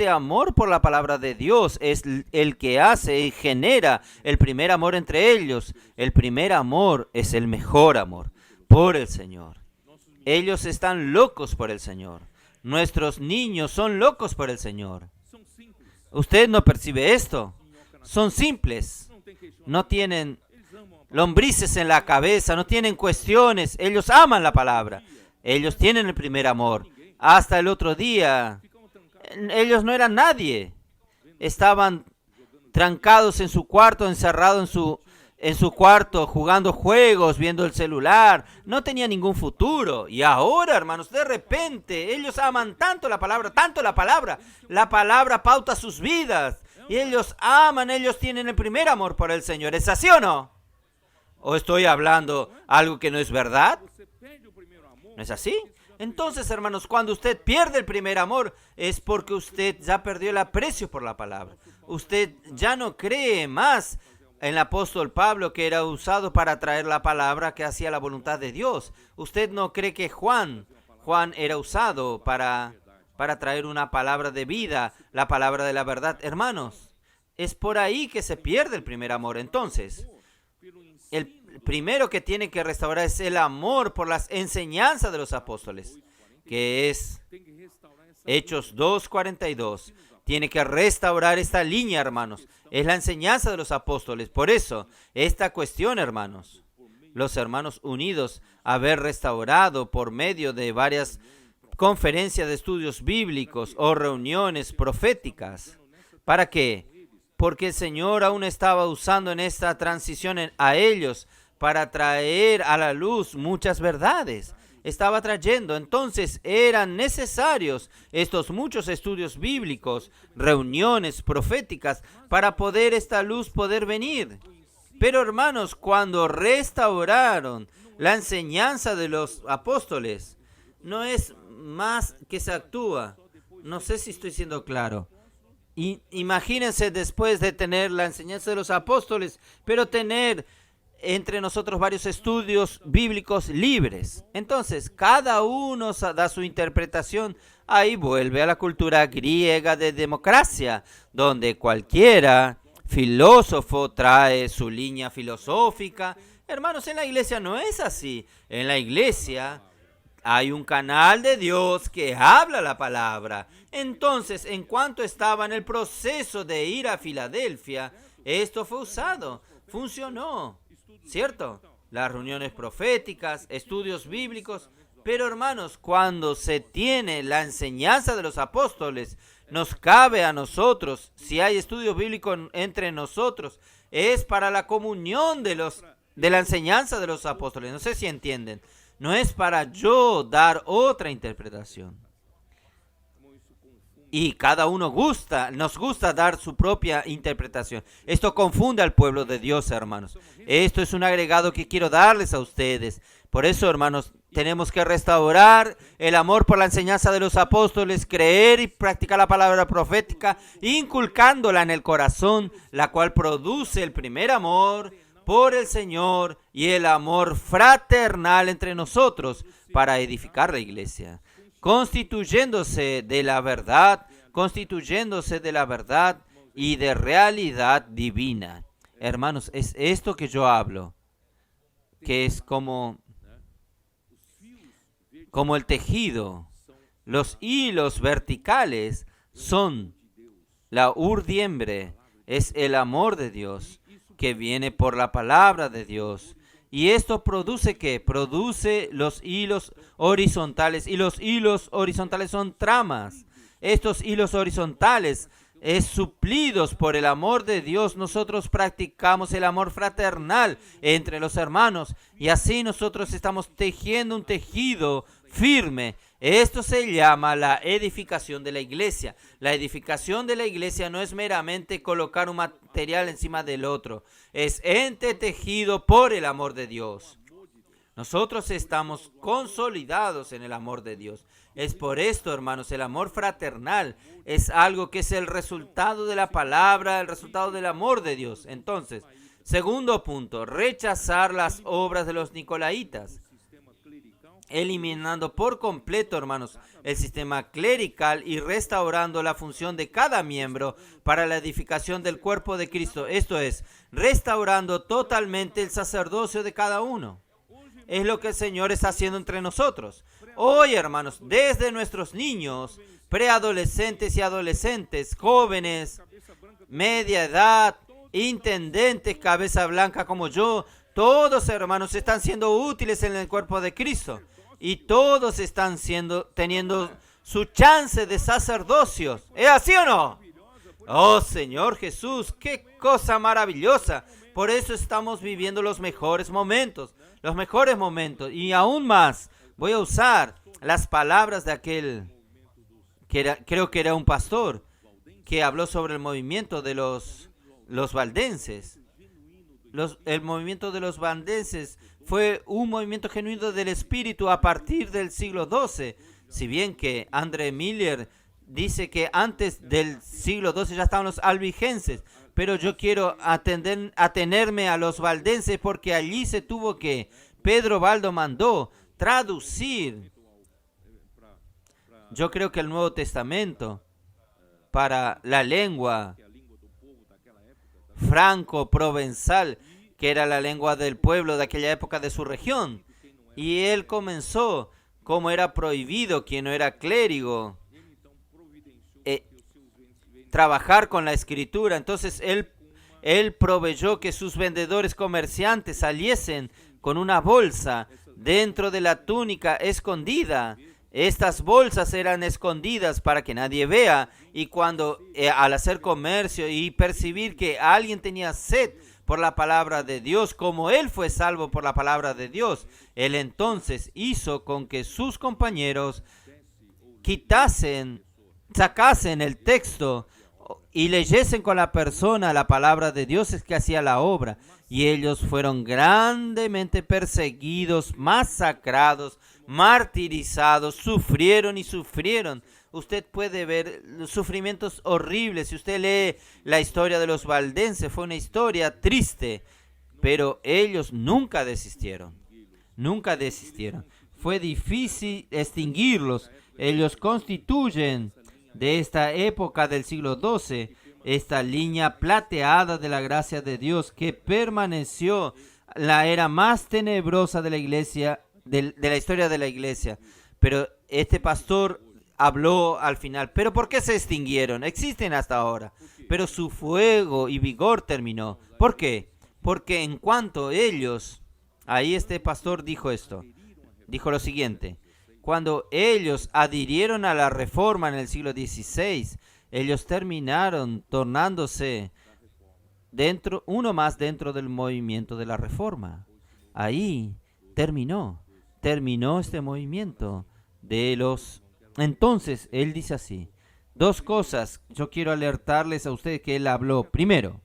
amor por la palabra de Dios es el que hace y genera el primer amor entre ellos. El primer amor es el mejor amor por el Señor. Ellos están locos por el Señor. Nuestros niños son locos por el Señor. ¿Usted no percibe esto? Son simples. No tienen lombrices en la cabeza, no tienen cuestiones. Ellos aman la palabra. Ellos tienen el primer amor. Hasta el otro día, ellos no eran nadie. Estaban trancados en su cuarto, encerrados en su cuarto jugando juegos, viendo el celular, no tenía ningún futuro. Y ahora, hermanos, de repente, ellos aman tanto la palabra, la palabra pauta sus vidas. Y ellos aman, ellos tienen el primer amor por el Señor. ¿Es así o no? ¿O estoy hablando algo que no es verdad? Você perde o primeiro amor. ¿No es así? Entonces, hermanos, cuando usted pierde el primer amor, es porque usted ya perdió el aprecio por la palabra. Usted ya no cree más en el apóstol Pablo, que era usado para traer la palabra que hacía la voluntad de Dios. Usted no cree que Juan era usado para traer una palabra de vida, la palabra de la verdad. Hermanos, es por ahí que se pierde el primer amor. Entonces, el primero que tiene que restaurar es el amor por las enseñanzas de los apóstoles, que es Tem que restaurar essa Hechos 2:42. Tiene que restaurar esta línea, hermanos. Es la enseñanza de los apóstoles. Por eso, esta cuestión, hermanos, los hermanos unidos, haber restaurado por medio de varias conferencias de estudios bíblicos o reuniones proféticas. ¿Para qué? Porque el Señor aún estaba usando en esta transición a ellos para traer a la luz muchas verdades. Estaba trayendo, entonces eran necesarios estos muchos estudios bíblicos, reuniones proféticas, para poder esta luz poder venir. Pero hermanos, cuando restauraron la enseñanza de los apóstoles, no es más que se actúa. No sé si estoy siendo claro. Imagínense después de tener la enseñanza de los apóstoles, pero tener entre nosotros varios estudios bíblicos libres. Entonces, cada uno da su interpretación. Ahí vuelve a la cultura griega de democracia, donde cualquiera filósofo trae su línea filosófica. Hermanos, en la iglesia no es así. En la iglesia hay un canal de Dios que habla la palabra. Entonces, en cuanto estaba en el proceso de ir a Filadelfia, esto fue usado, funcionó, ¿cierto? Las reuniones proféticas, estudios bíblicos. Pero hermanos, cuando se tiene la enseñanza de los apóstoles, nos cabe a nosotros, si hay estudios bíblicos entre nosotros, es para la comunión de la enseñanza de los apóstoles. No sé si entienden. No es para yo dar otra interpretación. Y cada uno nos gusta dar su propia interpretación. Esto confunde al pueblo de Dios, hermanos. Esto es un agregado que quiero darles a ustedes. Por eso, hermanos, tenemos que restaurar el amor por la enseñanza de los apóstoles, creer y practicar la palabra profética, inculcándola en el corazón, la cual produce el primer amor por el Señor y el amor fraternal entre nosotros para edificar la iglesia, constituyéndose de la verdad y de realidad divina. Hermanos, es esto que yo hablo, que es como el tejido. Los hilos verticales son la urdiembre, es el amor de Dios que viene por la palabra de Dios. Y esto produce ¿qué? Produce los hilos horizontales. Y los hilos horizontales son tramas. Estos hilos horizontales es suplidos por el amor de Dios. Nosotros practicamos el amor fraternal entre los hermanos. Y así nosotros estamos tejiendo un tejido firme. Esto se llama la edificación de la iglesia. La edificación de la iglesia no es meramente colocar un material encima del otro. Es entretejido por el amor de Dios. Nosotros estamos consolidados en el amor de Dios. Es por esto, hermanos, el amor fraternal es algo que es el resultado de la palabra, el resultado del amor de Dios. Entonces, segundo punto, rechazar las obras de los nicolaítas. Eliminando por completo, hermanos, el sistema clerical y restaurando la función de cada miembro para la edificación del cuerpo de Cristo. Esto es, restaurando totalmente el sacerdocio de cada uno. Es lo que el Señor está haciendo entre nosotros. Hoy, hermanos, desde nuestros niños, preadolescentes y adolescentes, jóvenes, media edad, intendentes, cabeza blanca como yo, todos, hermanos, están siendo útiles en el cuerpo de Cristo. Y todos están teniendo su chance de sacerdocios. ¿Es así o no? Oh Señor Jesús, qué cosa maravillosa. Por eso estamos viviendo los mejores momentos. Y aún más, voy a usar las palabras de aquel creo que era un pastor, que habló sobre el movimiento de los valdenses. El movimiento de los valdenses fue un movimiento genuino del espíritu a partir del siglo XII. Si bien que André Miller dice que antes del siglo XII ya estaban los albigenses, pero yo quiero atenerme a los valdenses porque allí se tuvo que, Pedro Baldo mandó traducir. Yo creo que el Nuevo Testamento para la lengua franco-provenzal, que era la lengua del pueblo de aquella época de su región. Y él comenzó, como era prohibido quien no era clérigo, trabajar con la escritura. Entonces él proveyó que sus vendedores comerciantes saliesen con una bolsa dentro de la túnica escondida. Estas bolsas eran escondidas para que nadie vea, y cuando al hacer comercio y percibir que alguien tenía sed por la palabra de Dios, como él fue salvo por la palabra de Dios, él entonces hizo con que sus compañeros sacasen el texto y leyesen con la persona la palabra de Dios, es que hacía la obra. Y ellos fueron grandemente perseguidos, masacrados, martirizados, sufrieron y sufrieron. Usted puede ver los sufrimientos horribles. Si usted lee la historia de los valdenses, fue una historia triste, pero ellos nunca desistieron. Nunca desistieron. Fue difícil extinguirlos. Ellos constituyen de esta época del siglo XII esta línea plateada de la gracia de Dios que permaneció la era más tenebrosa de la iglesia, de la historia de la iglesia. Pero este pastor habló al final. ¿Pero por qué se extinguieron? Existen hasta ahora, pero su fuego y vigor terminó. ¿Por qué? Porque en cuanto ellos, ahí este pastor dijo esto, dijo lo siguiente: cuando ellos adhirieron a la reforma en el siglo XVI, ellos terminaron tornándose uno más dentro del movimiento de la reforma. Ahí terminó este movimiento de los... Entonces, él dice así, dos cosas yo quiero alertarles a ustedes que él habló. Primero,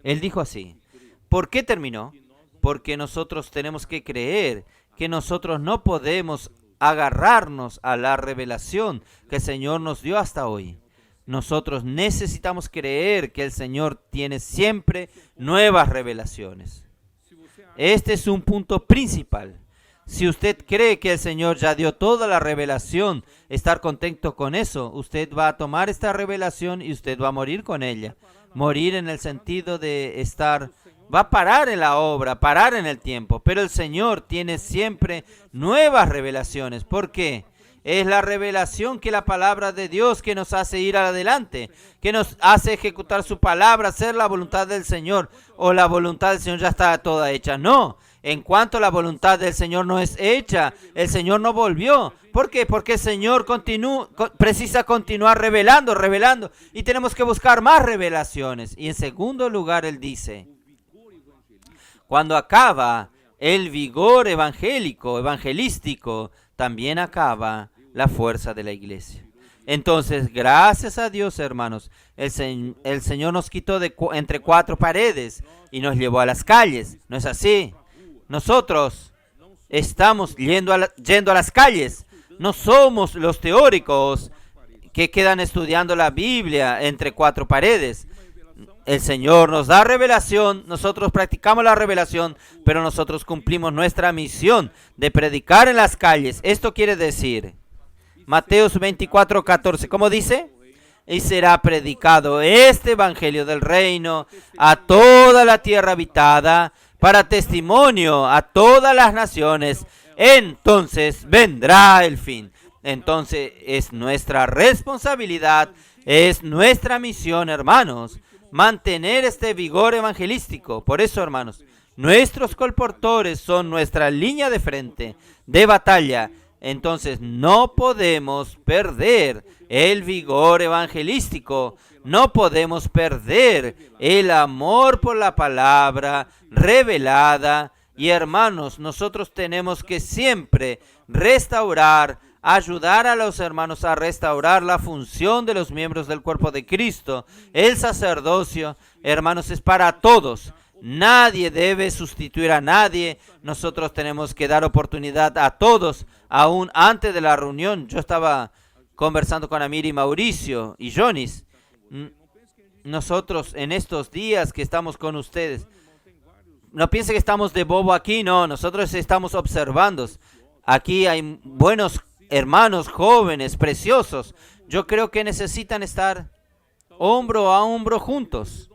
él dijo así, ¿por qué terminó? Porque nosotros tenemos que creer que nosotros no podemos agarrarnos a la revelación que el Señor nos dio hasta hoy. Nosotros necesitamos creer que el Señor tiene siempre nuevas revelaciones. Este es un punto principal. Si usted cree que el Señor ya dio toda la revelación, estar contento con eso, usted va a tomar esta revelación y usted va a morir con ella. Morir en el sentido de va a parar en la obra, parar en el tiempo. Pero el Señor tiene siempre nuevas revelaciones. ¿Por qué? Es la revelación que la palabra de Dios que nos hace ir adelante, que nos hace ejecutar su palabra, hacer la voluntad del Señor. O la voluntad del Señor ya está toda hecha. No, en cuanto la voluntad del Señor no es hecha, el Señor no volvió. ¿Por qué? Porque el Señor precisa continuar revelando. Y tenemos que buscar más revelaciones. Y en segundo lugar, Él dice, cuando acaba el vigor evangelístico, también acaba la fuerza de la iglesia. Entonces, gracias a Dios, hermanos, el Señor nos quitó entre cuatro paredes y nos llevó a las calles. ¿No es así? Nosotros estamos yendo a las calles. No somos los teóricos que quedan estudiando la Biblia entre cuatro paredes. El Señor nos da revelación, nosotros practicamos la revelación, pero nosotros cumplimos nuestra misión de predicar en las calles. Esto quiere decir, Mateos 24:14, ¿cómo dice? Y será predicado este evangelio del reino a toda la tierra habitada, para testimonio a todas las naciones. Entonces vendrá el fin. Entonces es nuestra responsabilidad, es nuestra misión, hermanos, mantener este vigor evangelístico. Por eso, hermanos, nuestros colportores son nuestra línea de frente, de batalla. Entonces no podemos perder el vigor evangelístico, no podemos perder el amor por la palabra revelada. Y hermanos, nosotros tenemos que siempre restaurar, ayudar a los hermanos a restaurar la función de los miembros del cuerpo de Cristo. El sacerdocio, hermanos, es para todos. Nadie debe sustituir a nadie. Nosotros tenemos que dar oportunidad a todos, aún antes de la reunión. Yo estaba conversando con Amir y Mauricio y Jonis. Nosotros en estos días que estamos con ustedes, no piensen que estamos de bobo aquí, no. Nosotros estamos observando. Aquí hay buenos hermanos jóvenes, preciosos. Yo creo que necesitan estar hombro a hombro juntos.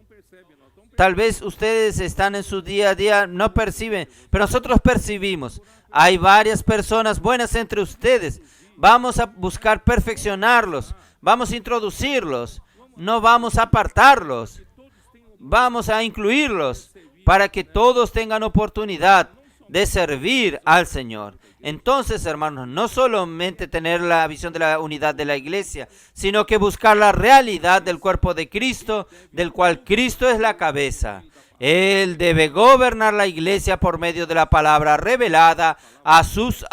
Tal vez ustedes están en su día a día, no perciben, pero nosotros percibimos. Hay varias personas buenas entre ustedes. Vamos a buscar perfeccionarlos. Vamos a introducirlos. No vamos a apartarlos. Vamos a incluirlos para que todos tengan oportunidad de servir al Señor. Entonces, hermanos, no solamente tener la visión de la unidad de la iglesia, sino que buscar la realidad del cuerpo de Cristo, del cual Cristo es la cabeza. Él debe gobernar la iglesia por medio de la palabra revelada a sus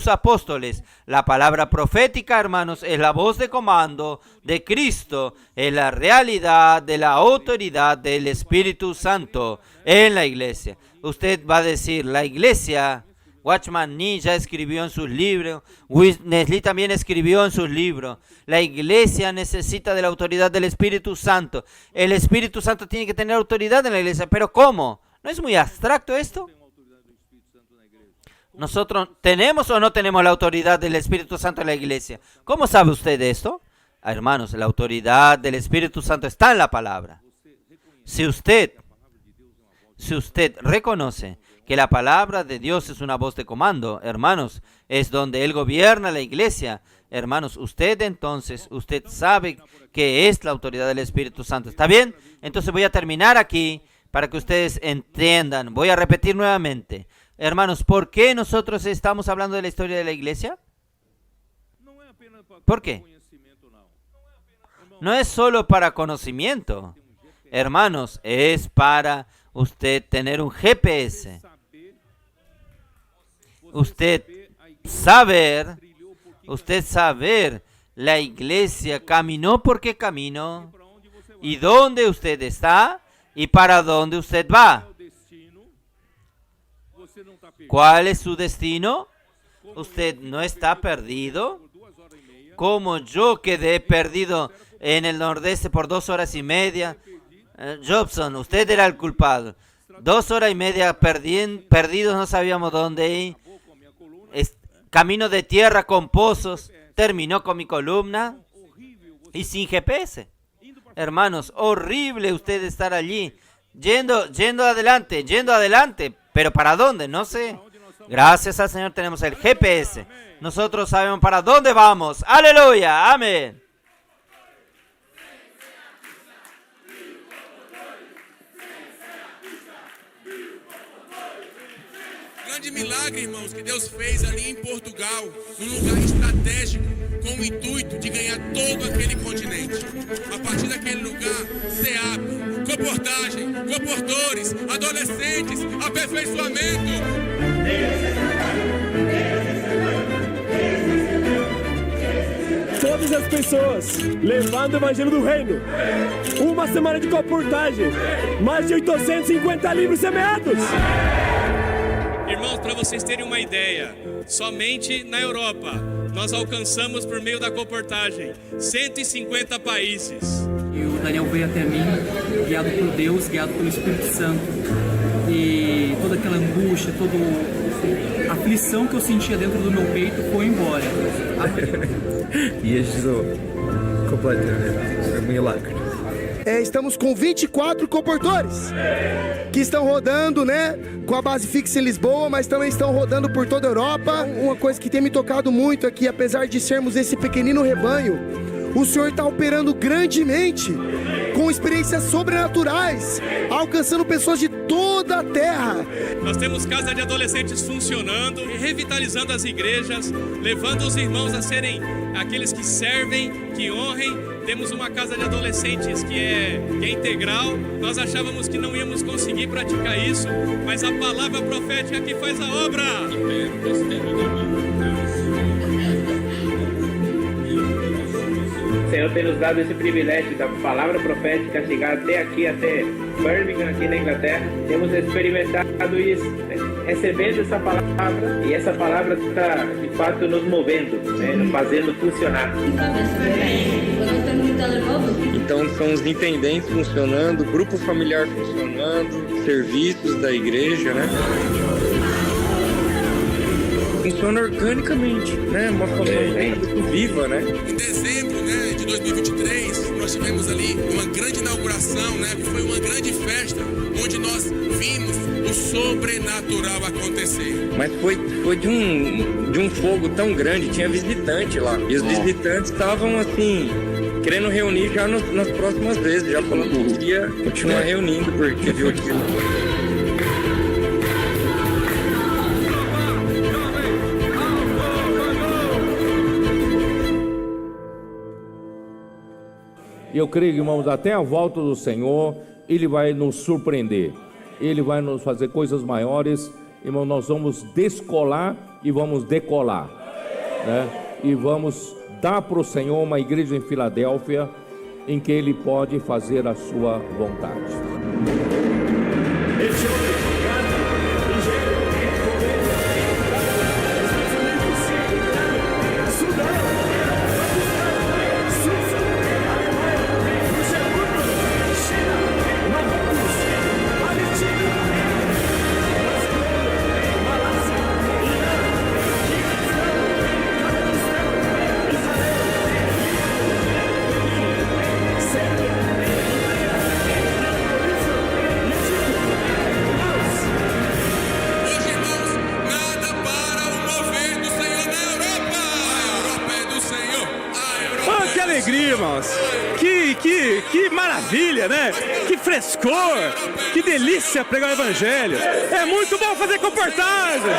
apóstoles. La palabra profética, hermanos, es la voz de comando de Cristo, es la realidad de la autoridad del Espíritu Santo en la iglesia. Usted va a decir, la iglesia, Watchman Nee ya escribió en sus libros, Wesley también escribió en sus libros, la iglesia necesita de la autoridad del Espíritu Santo. El Espíritu Santo tiene que tener autoridad en la iglesia, pero ¿cómo? ¿No es muy abstracto esto? ¿Nosotros tenemos o no tenemos la autoridad del Espíritu Santo en la iglesia? ¿Cómo sabe usted esto? Hermanos, la autoridad del Espíritu Santo está en la palabra. Si usted reconoce que la palabra de Dios es una voz de comando, hermanos, es donde Él gobierna la iglesia. Hermanos, usted sabe que es la autoridad del Espíritu Santo. ¿Está bien? Entonces voy a terminar aquí para que ustedes entiendan. Voy a repetir nuevamente. Hermanos, ¿por qué nosotros estamos hablando de la historia de la iglesia? ¿Por qué? No es solo para conocimiento. Hermanos, es para usted tener un GPS. Usted saber, la iglesia caminó porque caminó, y dónde usted está, y para dónde usted va. ¿Cuál es su destino? Usted no está perdido. Como yo quedé perdido en el nordeste por 2 horas y media. Jobson, usted era el culpable. 2 horas y media perdidos, no sabíamos dónde ir. Camino de tierra con pozos. Terminó con mi columna y sin GPS. Hermanos, horrible usted estar allí. Yendo adelante. ¿Pero para dónde? No sé. Gracias al Señor tenemos el GPS. Nosotros sabemos para dónde vamos. ¡Aleluya! ¡Amén! Grande milagre, irmãos, que Deus fez ali em Portugal, num lugar estratégico, com o intuito de ganhar todo aquele continente. A partir daquele lugar, SEAP, comportagem, comportores, adolescentes, aperfeiçoamento. Todas as pessoas levando o evangelho do reino. Uma semana de comportagem. Mais de 850 livros semeados. Irmãos, para vocês terem uma ideia, somente na Europa nós alcançamos por meio da comportagem 150 países. E o Daniel veio até mim, guiado por Deus, guiado pelo Espírito Santo. E toda aquela angústia, toda a aflição que eu sentia dentro do meu peito foi embora. E ajudou completamente. Foi um milagre. Estamos com 24 comportores que estão rodando, né, com a base fixa em Lisboa, mas também estão rodando por toda a Europa. Uma coisa que tem me tocado muito é que, apesar de sermos esse pequenino rebanho, o Senhor está operando grandemente com experiências sobrenaturais, alcançando pessoas de toda a terra. Nós temos casa de adolescentes funcionando, revitalizando as igrejas, levando os irmãos a serem aqueles que servem, que honrem. Temos uma casa de adolescentes que é integral. Nós achávamos que não íamos conseguir praticar isso, mas a palavra profética que faz a obra. O Senhor tem nos dado esse privilégio da palavra profética chegar até aqui, até Birmingham, aqui na Inglaterra. Temos experimentado isso, recebendo essa palavra, e essa palavra está, de fato, nos movendo, nos fazendo funcionar. Então são os intendentes funcionando, grupo familiar funcionando, serviços da igreja, né? Funciona organicamente, né? Uma família viva, né? Em dezembro, de 2023, nós tivemos ali uma grande inauguração, que foi uma grande festa, onde nós vimos o sobrenatural acontecer. Mas foi de um fogo tão grande, tinha visitante lá. E os visitantes estavam assim, querendo reunir já nas próximas vezes, já falando que ia continuar reunindo, porque viu aquilo. E eu creio, irmãos, até a volta do Senhor, Ele vai nos surpreender. Ele vai nos fazer coisas maiores. Irmão, nós vamos descolar e vamos decolar, né? E vamos dar para o Senhor uma igreja em Filadélfia em que Ele pode fazer a sua vontade. Que maravilha, né? Que frescor, que delícia pregar o evangelho. É muito bom fazer comportagem.